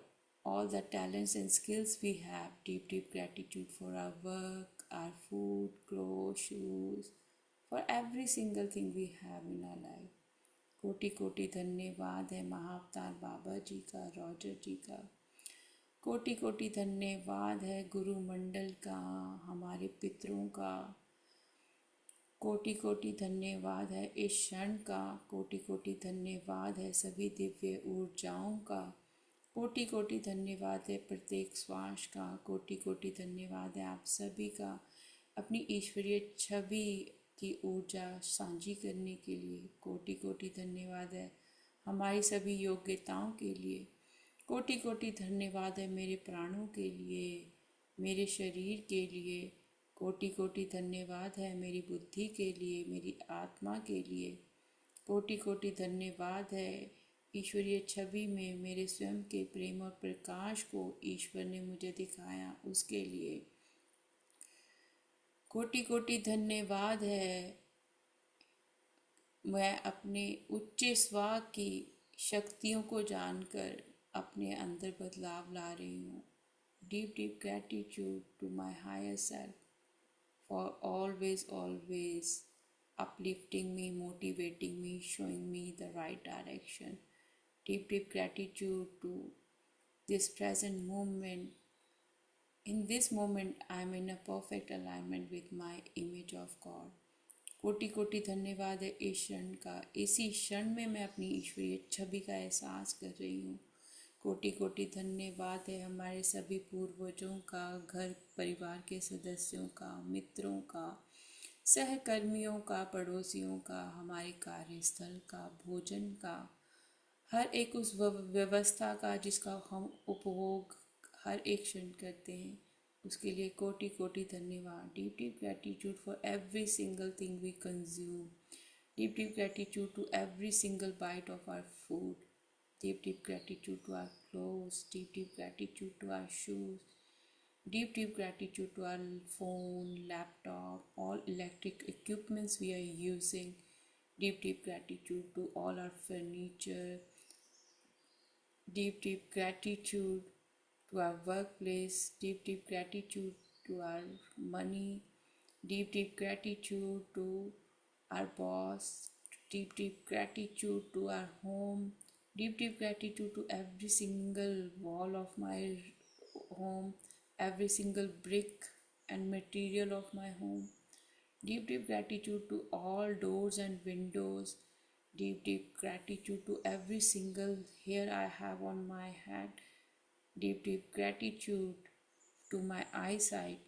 all the talents and skills we have. Deep, deep gratitude for our work, our food, clothes, shoes, for every single thing we have in our life. कोटि कोटि धन्यवाद है महाअवतार बाबा जी का, Roger जी का। कोटि कोटि धन्यवाद है गुरु मंडल का, हमारे पितरों का। कोटि कोटि धन्यवाद है इस क्षण का। कोटि कोटि धन्यवाद है सभी दिव्य ऊर्जाओं का। कोटि कोटि धन्यवाद है प्रत्येक श्वास का। कोटि कोटि धन्यवाद है आप सभी का अपनी ईश्वरीय छवि की ऊर्जा साझी करने के लिए। कोटि कोटि धन्यवाद है हमारी सभी योग्यताओं के लिए। कोटि कोटि धन्यवाद है मेरे प्राणों के लिए, मेरे शरीर के लिए। कोटि कोटि धन्यवाद है मेरी बुद्धि के लिए, मेरी आत्मा के लिए। कोटि कोटि धन्यवाद है ईश्वरीय छवि में मेरे स्वयं के प्रेम और प्रकाश को ईश्वर ने मुझे दिखाया, उसके लिए। कोटि कोटि धन्यवाद है मैं अपने उच्च स्व की शक्तियों को जानकर अपने अंदर बदलाव ला रही हूँ। Deep deep gratitude to my higher self for always always uplifting me, motivating me, showing me the right direction. Deep deep gratitude to this present moment. In this moment, I am in a perfect alignment with my image of God. कोटि कोटि धन्यवाद है इस क्षण का। इसी क्षण में मैं अपनी ईश्वरीय छवि का एहसास कर रही हूँ। कोटि कोटि धन्यवाद है हमारे सभी पूर्वजों का, घर परिवार के सदस्यों का, मित्रों का, सहकर्मियों का, पड़ोसियों का, हमारे कार्यस्थल का, भोजन का, हर एक उस व्यवस्था का जिसका हम उपभोग हर एक क्षण करते हैं, उसके लिए कोटि कोटि धन्यवाद। Deep deep gratitude for every single thing we consume. Deep deep gratitude to every single bite of our food. Deep deep gratitude to our clothes. Deep deep gratitude to our shoes. Deep, deep gratitude to our phone, laptop, all electric equipments we are using. Deep, deep gratitude to all our furniture. Deep, deep gratitude to our workplace. Deep, deep gratitude to our money. Deep, deep gratitude to our boss. Deep, deep gratitude to our home. Deep, deep gratitude to every single wall of my home, every single brick and material of my home. Deep, deep gratitude to all doors and windows. Deep, deep gratitude to every single hair I have on my head. Deep, deep gratitude to my eyesight.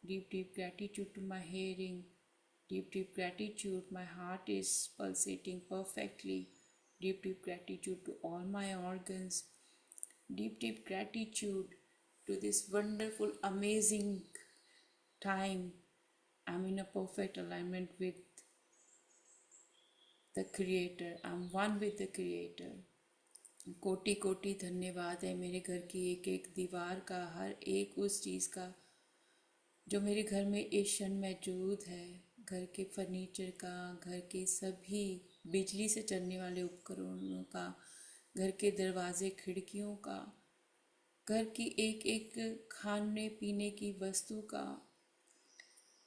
Deep, deep gratitude to my hearing. Deep, deep gratitude, my heart is pulsating perfectly. Deep, deep gratitude to all my organs. Deep, deep gratitude to this wonderful, amazing time. I'm in a perfect alignment with the creator, I am one with the creator. कोटि कोटि धन्यवाद है मेरे घर की एक एक दीवार का, हर एक उस चीज़ का जो मेरे घर में इस क्षण मौजूद है। घर के फर्नीचर का, घर के सभी बिजली से चलने वाले उपकरणों का, घर के दरवाजे खिड़कियों का, घर की एक एक खाने पीने की वस्तु का,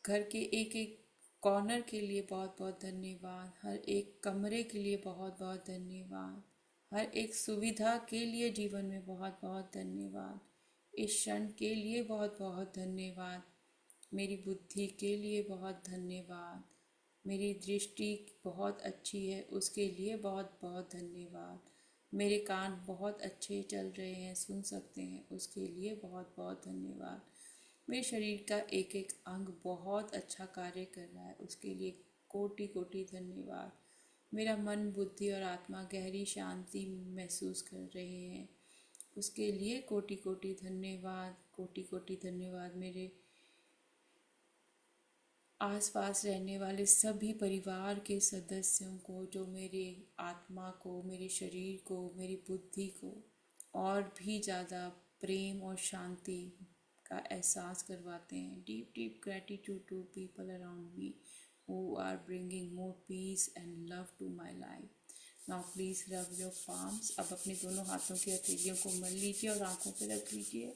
घर के एक एक कॉर्नर के लिए बहुत बहुत धन्यवाद। हर एक कमरे के लिए बहुत बहुत धन्यवाद। हर एक सुविधा के लिए जीवन में बहुत बहुत धन्यवाद। इस क्षण के लिए बहुत बहुत धन्यवाद। मेरी बुद्धि के लिए बहुत धन्यवाद। मेरी दृष्टि बहुत अच्छी है, उसके लिए बहुत बहुत धन्यवाद। मेरे कान बहुत अच्छे चल रहे हैं, सुन सकते हैं, उसके लिए बहुत बहुत धन्यवाद। मेरे शरीर का एक एक अंग बहुत अच्छा कार्य कर रहा है, उसके लिए कोटि कोटि धन्यवाद। मेरा मन, बुद्धि और आत्मा गहरी शांति महसूस कर रहे हैं, उसके लिए कोटि कोटि धन्यवाद। कोटि कोटि धन्यवाद मेरे आसपास रहने वाले सभी परिवार के सदस्यों को, जो मेरे आत्मा को, मेरे शरीर को, मेरी बुद्धि को और भी ज़्यादा प्रेम और शांति का एहसास करवाते हैं। Deep deep gratitude to people around me who are bringing more peace and love to my life. Now please rub your palms. अब अपने दोनों हाथों की हथेलियों को मल लीजिए और आंखों पर रख लीजिए।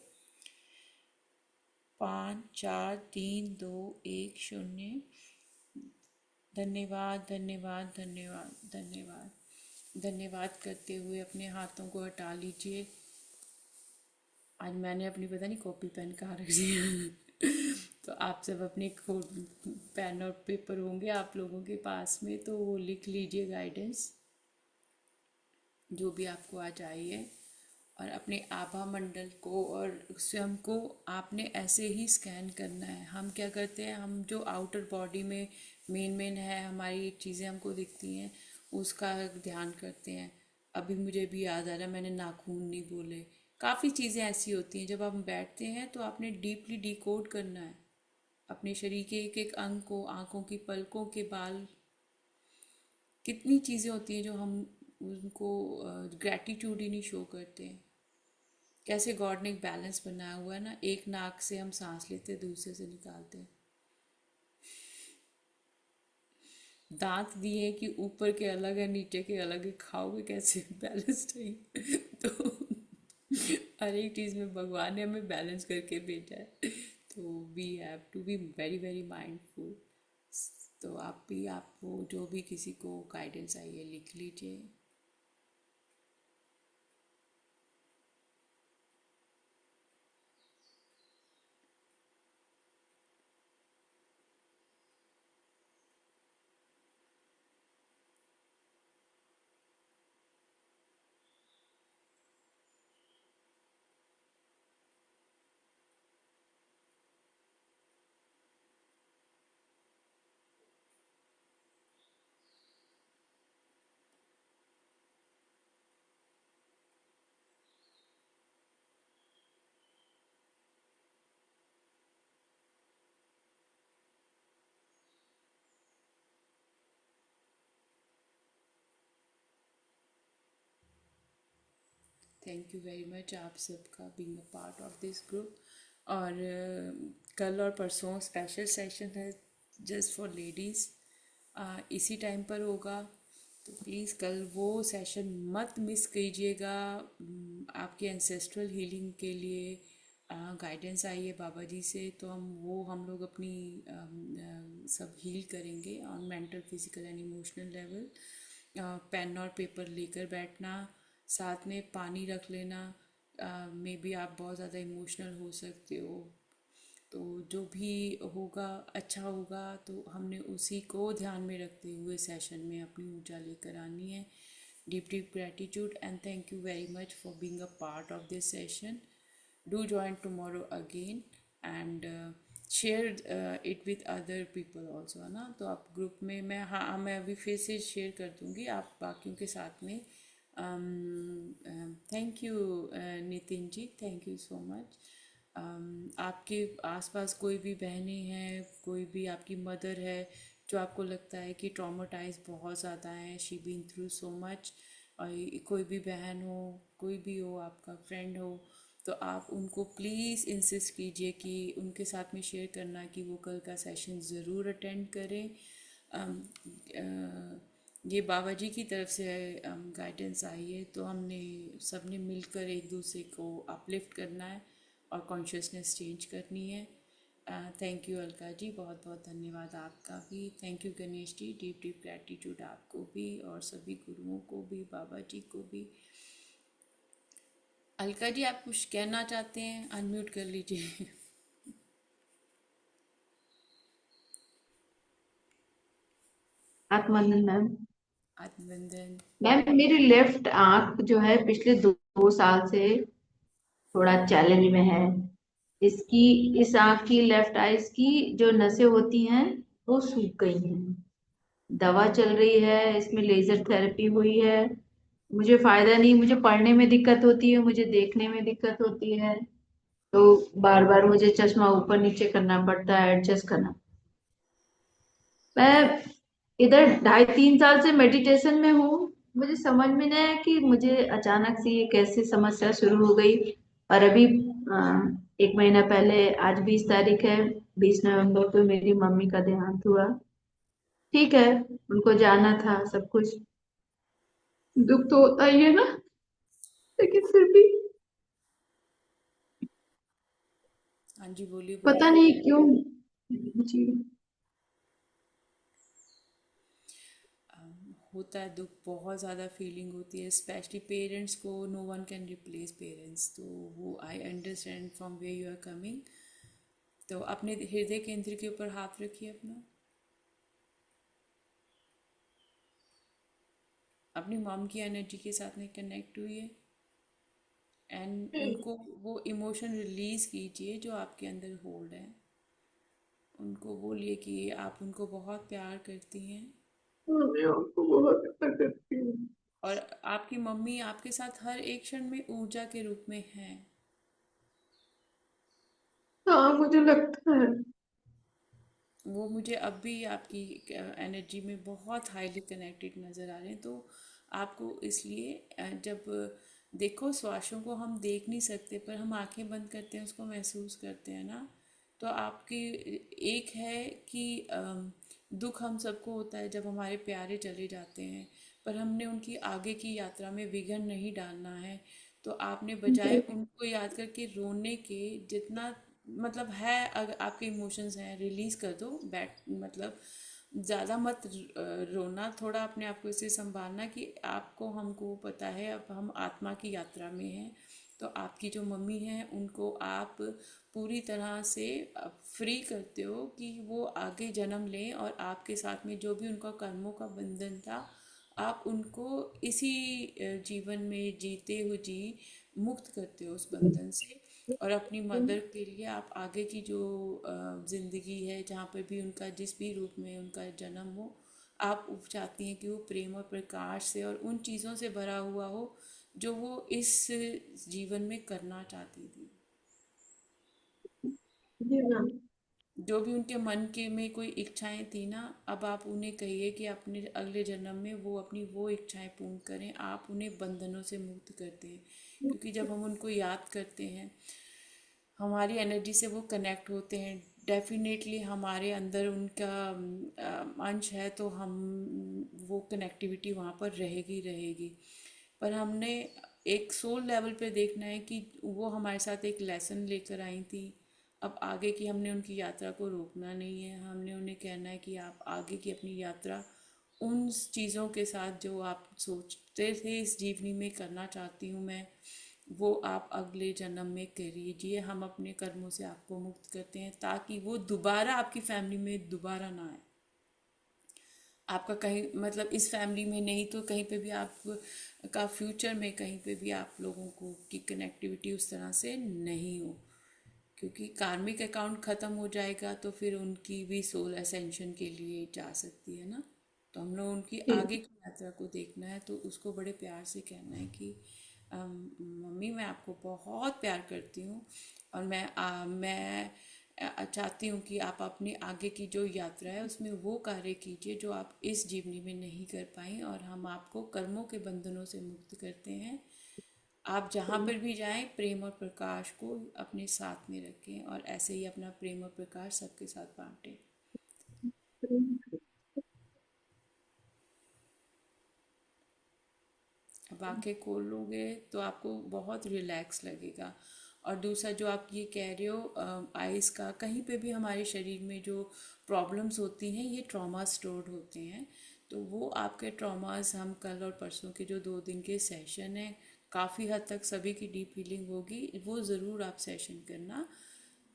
5 4 3 2 1 0। धन्यवाद धन्यवाद धन्यवाद धन्यवाद। धन्यवाद करते हुए अपने हाथों को हटा लीजिए। आज मैंने अपनी पता नहीं कॉपी पेन कहाँ रख दिया तो आप सब अपने पेन और पेपर होंगे आप लोगों के पास में, तो वो लिख लीजिए गाइडेंस जो भी आपको आज आई है। और अपने आभा मंडल को और स्वयं को आपने ऐसे ही स्कैन करना है। हम क्या करते हैं, हम जो आउटर बॉडी में मेन है हमारी चीज़ें हमको दिखती हैं, उसका ध्यान करते हैं। अभी मुझे भी याद आ रहा है, मैंने नाखून नहीं बोले। काफ़ी चीज़ें ऐसी होती हैं, जब हम बैठते हैं तो आपने डीपली डिकोड करना है अपने शरीर के एक एक अंग को। आँखों की पलकों के बाल, कितनी चीज़ें होती हैं जो हम उनको ग्रैटिट्यूड ही नहीं शो करते हैं। कैसे गॉड ने एक बैलेंस बनाया हुआ है ना, एक नाक से हम सांस लेते दूसरे से निकालते हैं। दांत दिए कि ऊपर के अलग है नीचे के अलग है, खाओगे कैसे बैलेंस नहीं तो हर एक चीज़ में भगवान ने हमें बैलेंस करके भेजा है। तो we have to be very very mindful. तो आप भी, आपको जो भी किसी को गाइडेंस आई है लिख लीजिए। थैंक यू वेरी मच आप सबका being a part of this group. और कल और परसों स्पेशल सेशन है जस्ट फॉर लेडीज़, इसी टाइम पर होगा। तो प्लीज़ कल वो सेशन मत मिस कीजिएगा। आपके एंसेस्ट्रल हीलिंग के लिए गाइडेंस आई है बाबा जी से, तो हम लोग अपनी सब हील करेंगे on mental, physical and emotional level. Pen और पेपर लेकर बैठना, साथ में पानी रख लेना। मे बी आप बहुत ज़्यादा इमोशनल हो सकते हो, तो जो भी होगा अच्छा होगा। तो हमने उसी को ध्यान में रखते हुए सेशन में अपनी ऊर्जा लेकर आनी है। Deep deep gratitude and thank you very much for being a part of this session. Do join tomorrow again and share it with other people also, है ना। तो आप ग्रुप में, मैं अभी फिर से शेयर कर दूँगी आप बाकियों के साथ में। Thank you Nitin ji, thank you so much. आपके आसपास कोई भी बहनें हैं, कोई भी आपकी मदर है जो आपको लगता है कि ट्रॉमेटाइज बहुत ज़्यादा है, she been through so much. और कोई भी बहन हो, कोई भी हो, आपका फ्रेंड हो, तो आप उनको प्लीज़ इंसिस्ट कीजिए कि उनके साथ में शेयर करना कि वो कल का सेशन ज़रूर अटेंड करें। अम, ये बाबा जी की तरफ से गाइडेंस आई है, तो हमने सबने मिलकर एक दूसरे को अपलिफ्ट करना है और कॉन्शियसनेस चेंज करनी है। थैंक यू अलका जी, बहुत बहुत धन्यवाद आपका भी। Thank you Ganesh ji, deep deep gratitude आपको भी और सभी गुरुओं को भी, बाबा जी को भी। अलका जी, आप कुछ कहना चाहते हैं? अनम्यूट कर लीजिए। आत्मानंद मैम। आत्मबंधन। मैम मेरी लेफ्ट आंख जो है पिछले 2 साल से थोड़ा चैलेंज में है। इसकी इस आंख की लेफ्ट आईज की जो नसें होती हैं वो सूख गई हैं। दवा चल रही है, इसमें लेजर थेरेपी हुई है। मुझे फायदा नहीं, मुझे पढ़ने में दिक्कत होती है, मुझे देखने में दिक्कत होती है। तो बार बार मुझे चश्मा ऊपर नीचे करना पड़ता है, एडजस्ट करना। मैं इधर 2.5-3 साल से मेडिटेशन में हूँ। मुझे समझ में नहीं आया कि मुझे अचानक से ये कैसे समस्या शुरू हो गई। और अभी 1 महीना पहले, आज 20 तारीख है, 20 नवंबर को मेरी मम्मी का देहांत हुआ। ठीक है, उनको जाना था सब कुछ। दुख तो होता ही है ना, लेकिन फिर भी हाँ जी, बोलिए पता बोलिए। नहीं क्यों। जी। होता है दुख, बहुत ज़्यादा फीलिंग होती है, स्पेशली पेरेंट्स को। No one can replace parents, तो वो I understand from where you are coming. तो अपने हृदय केंद्र के ऊपर हाथ रखिए अपना, अपनी मॉम की एनर्जी के साथ में कनेक्ट हुई एंड उनको वो इमोशन रिलीज कीजिए जो आपके अंदर होल्ड है। उनको बोलिए कि आप उनको बहुत प्यार करती हैं मैं आपको बहुत प्यार करती हूँ। और आपकी मम्मी आपके साथ हर एक क्षण में ऊर्जा के रूप में है। हाँ, मुझे लगता है। वो मुझे अब भी आपकी एनर्जी में बहुत हाईली कनेक्टेड नज़र आ रहे हैं। तो आपको इसलिए जब देखो, श्वासों को हम देख नहीं सकते पर हम आंखें बंद करते हैं, उसको महसूस करते हैं ना। तो आपकी एक है कि दुख हम सबको होता है जब हमारे प्यारे चले जाते हैं, पर हमने उनकी आगे की यात्रा में विघ्न नहीं डालना है। तो आपने बजाय उनको याद करके रोने के, जितना मतलब है, अगर आपके इमोशंस हैं रिलीज कर दो, बैठ मतलब ज़्यादा मत रोना, थोड़ा अपने आप को इसे संभालना कि आपको, हमको पता है अब हम आत्मा की यात्रा में हैं। तो आपकी जो मम्मी हैं उनको आप पूरी तरह से फ्री करते हो कि वो आगे जन्म लें और आपके साथ में जो भी उनका कर्मों का बंधन था, आप उनको इसी जीवन में जीते हुए जी मुक्त करते हो उस बंधन से। और अपनी मदर के लिए आप आगे की जो ज़िंदगी है, जहाँ पर भी उनका जिस भी रूप में उनका जन्म हो, आप चाहती हैं कि वो प्रेम और प्रकाश से और उन चीज़ों से भरा हुआ हो जो वो इस जीवन में करना चाहती थी। जी मैम। जो भी उनके मन के में कोई इच्छाएं थी ना, अब आप उन्हें कहिए कि अपने अगले जन्म में वो अपनी वो इच्छाएं पूर्ण करें, आप उन्हें बंधनों से मुक्त करते हैं। क्योंकि जब हम उनको याद करते हैं, हमारी एनर्जी से वो कनेक्ट होते हैं, डेफिनेटली हमारे अंदर उनका अंश है, तो हम वो कनेक्टिविटी वहाँ पर रहेगी रहेगी। पर हमने एक सोल लेवल पे देखना है कि वो हमारे साथ एक लेसन लेकर आई थी। अब आगे की हमने उनकी यात्रा को रोकना नहीं है, हमने उन्हें कहना है कि आप आगे की अपनी यात्रा उन चीज़ों के साथ जो आप सोचते थे इस जीवनी में करना चाहती हूँ मैं, वो आप अगले जन्म में करीजिए। हम अपने कर्मों से आपको मुक्त करते हैं ताकि वो दोबारा आपकी फैमिली में दोबारा ना आए। आपका कहीं मतलब इस फैमिली में नहीं तो कहीं पे भी आप का फ्यूचर में कहीं पे भी आप लोगों को की कनेक्टिविटी उस तरह से नहीं हो। क्योंकि कार्मिक अकाउंट ख़त्म हो जाएगा तो फिर उनकी भी सोल असेंशन के लिए जा सकती है ना। तो हम लोग उनकी आगे की यात्रा को देखना है, तो उसको बड़े प्यार से कहना है कि मम्मी मैं आपको बहुत प्यार करती हूँ और मैं चाहती हूँ कि आप अपनी आगे की जो यात्रा है उसमें वो कार्य कीजिए जो आप इस जीवनी में नहीं कर पाई, और हम आपको कर्मों के बंधनों से मुक्त करते हैं। आप जहाँ पर भी जाएं प्रेम और प्रकाश को अपने साथ में रखें, और ऐसे ही अपना प्रेम और प्रकाश सबके साथ बांटें। अब आंखें खोल लोगे तो आपको बहुत रिलैक्स लगेगा। और दूसरा जो आप ये कह रहे हो आइस का, कहीं पे भी हमारे शरीर में जो प्रॉब्लम्स होती हैं ये ट्रॉमा स्टोर्ड होते हैं। तो वो आपके ट्रॉमास हम कल और परसों के जो 2 दिन के सेशन हैं, काफ़ी हद तक सभी की डीप हीलिंग होगी, वो ज़रूर आप सेशन करना।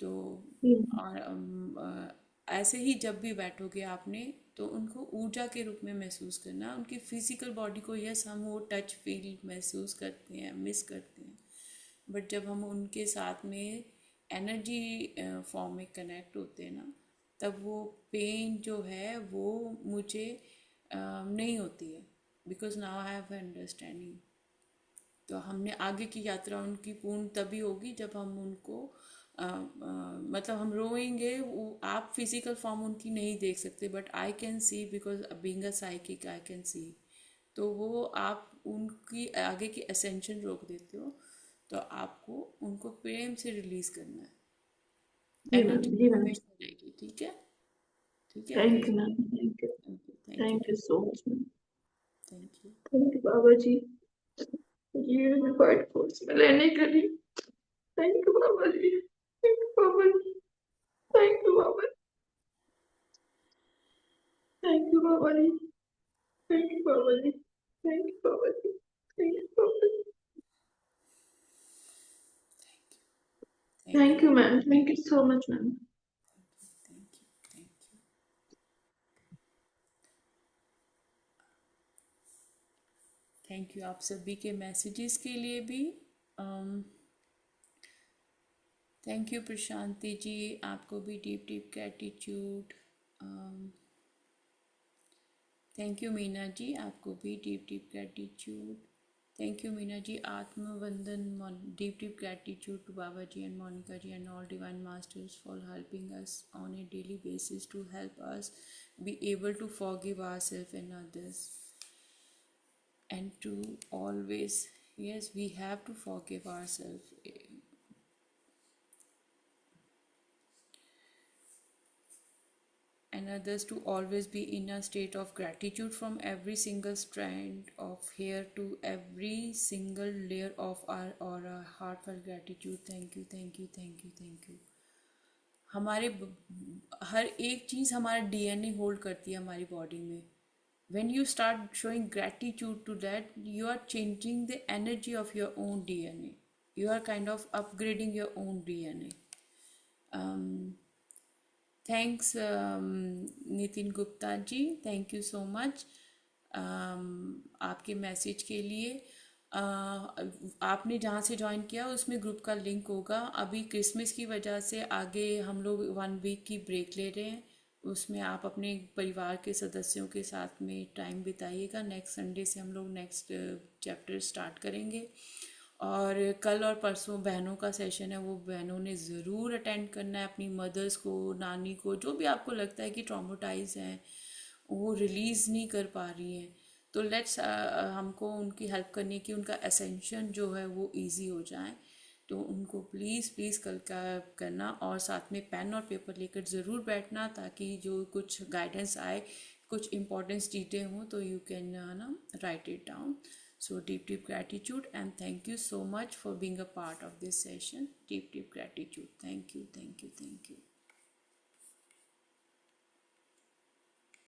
तो और ऐसे ही जब भी बैठोगे आपने तो उनको ऊर्जा के रूप में महसूस करना, उनकी फिजिकल बॉडी को। यस, हम वो टच फील महसूस करते हैं, मिस करते हैं, बट जब हम उनके साथ में एनर्जी फॉर्म में कनेक्ट होते हैं ना, तब वो पेन जो है वो मुझे नहीं होती है, because now I have understanding. तो हमने आगे की यात्रा उनकी पूर्ण तभी होगी जब हम उनको मतलब हम रोएंगे, वो आप फिजिकल फॉर्म उनकी नहीं देख सकते, but I can see, because being a psychic I can see. तो वो आप उनकी आगे की असेंशन रोक देते हो। तो आपको उनको प्रेम से रिलीज करना है। जी मैम, एनर्जी जी मूव मैम। में चलेगी, ठीक है। ठीक है thank please. You ma'am, thank you. Thank you. Thank you so much ma'am. Thank you. Thank you Baba ji, ये यूनिफाइड कोर्स में लेने के लिए। Thank you Baba ji, thank you Baba ji, thank you Baba, thank you Baba ji, thank you Baba ji, thank you Baba ji, thank you Baba ji. Thank thank you. You ma'am, thank you so much ma'am. Thank you. Thank you. Thank you आप सभी के messages के लिए भी। Thank you Prashanti ji, आपको भी deep deep gratitude. Thank you Meena ji, आपको भी deep deep gratitude. Thank you Meena ji, आत्मवंदन, deep deep gratitude to Baba ji and Monica ji and all divine masters for helping us on a daily basis to help us be able to forgive ourselves and others, and to always, yes, we have to forgive ourselves and others, to always be in a state of gratitude from every single strand of hair to every single layer of our aura. Heartfelt gratitude. Thank you, thank you, thank you, thank you. हमारे हर एक चीज़ हमारा DNA hold करती है हमारी body में। when you start showing gratitude to that, you are changing the energy of your own DNA. You are kind of upgrading your own DNA. Thanks Nitin Gupta ji, thank you so much आपके message के लिए। आपने जहाँ से join किया उसमें group का link होगा। अभी क्रिसमस की वजह से आगे हम लोग 1 वीक की ब्रेक ले रहे हैं, उसमें आप अपने परिवार के सदस्यों के साथ में टाइम बिताइएगा। नेक्स्ट संडे से हम लोग नेक्स्ट चैप्टर स्टार्ट करेंगे, और कल और परसों बहनों का सेशन है, वो बहनों ने ज़रूर अटेंड करना है। अपनी मदर्स को, नानी को, जो भी आपको लगता है कि ट्रॉमेटाइज हैं, वो रिलीज़ नहीं कर पा रही हैं, तो लेट्स हमको उनकी हेल्प करने की, उनका असेंशन जो है वो इजी हो जाए। तो उनको प्लीज़ प्लीज़ कल का करना, और साथ में पेन और पेपर लेकर ज़रूर बैठना, ताकि जो कुछ गाइडेंस आए, कुछ इंपॉर्टेंस चीज़ें हों, तो यू कैन ना right it down. So deep, deep gratitude, and thank you so much for being a part of this session. Deep, deep gratitude. Thank you, thank you, thank you.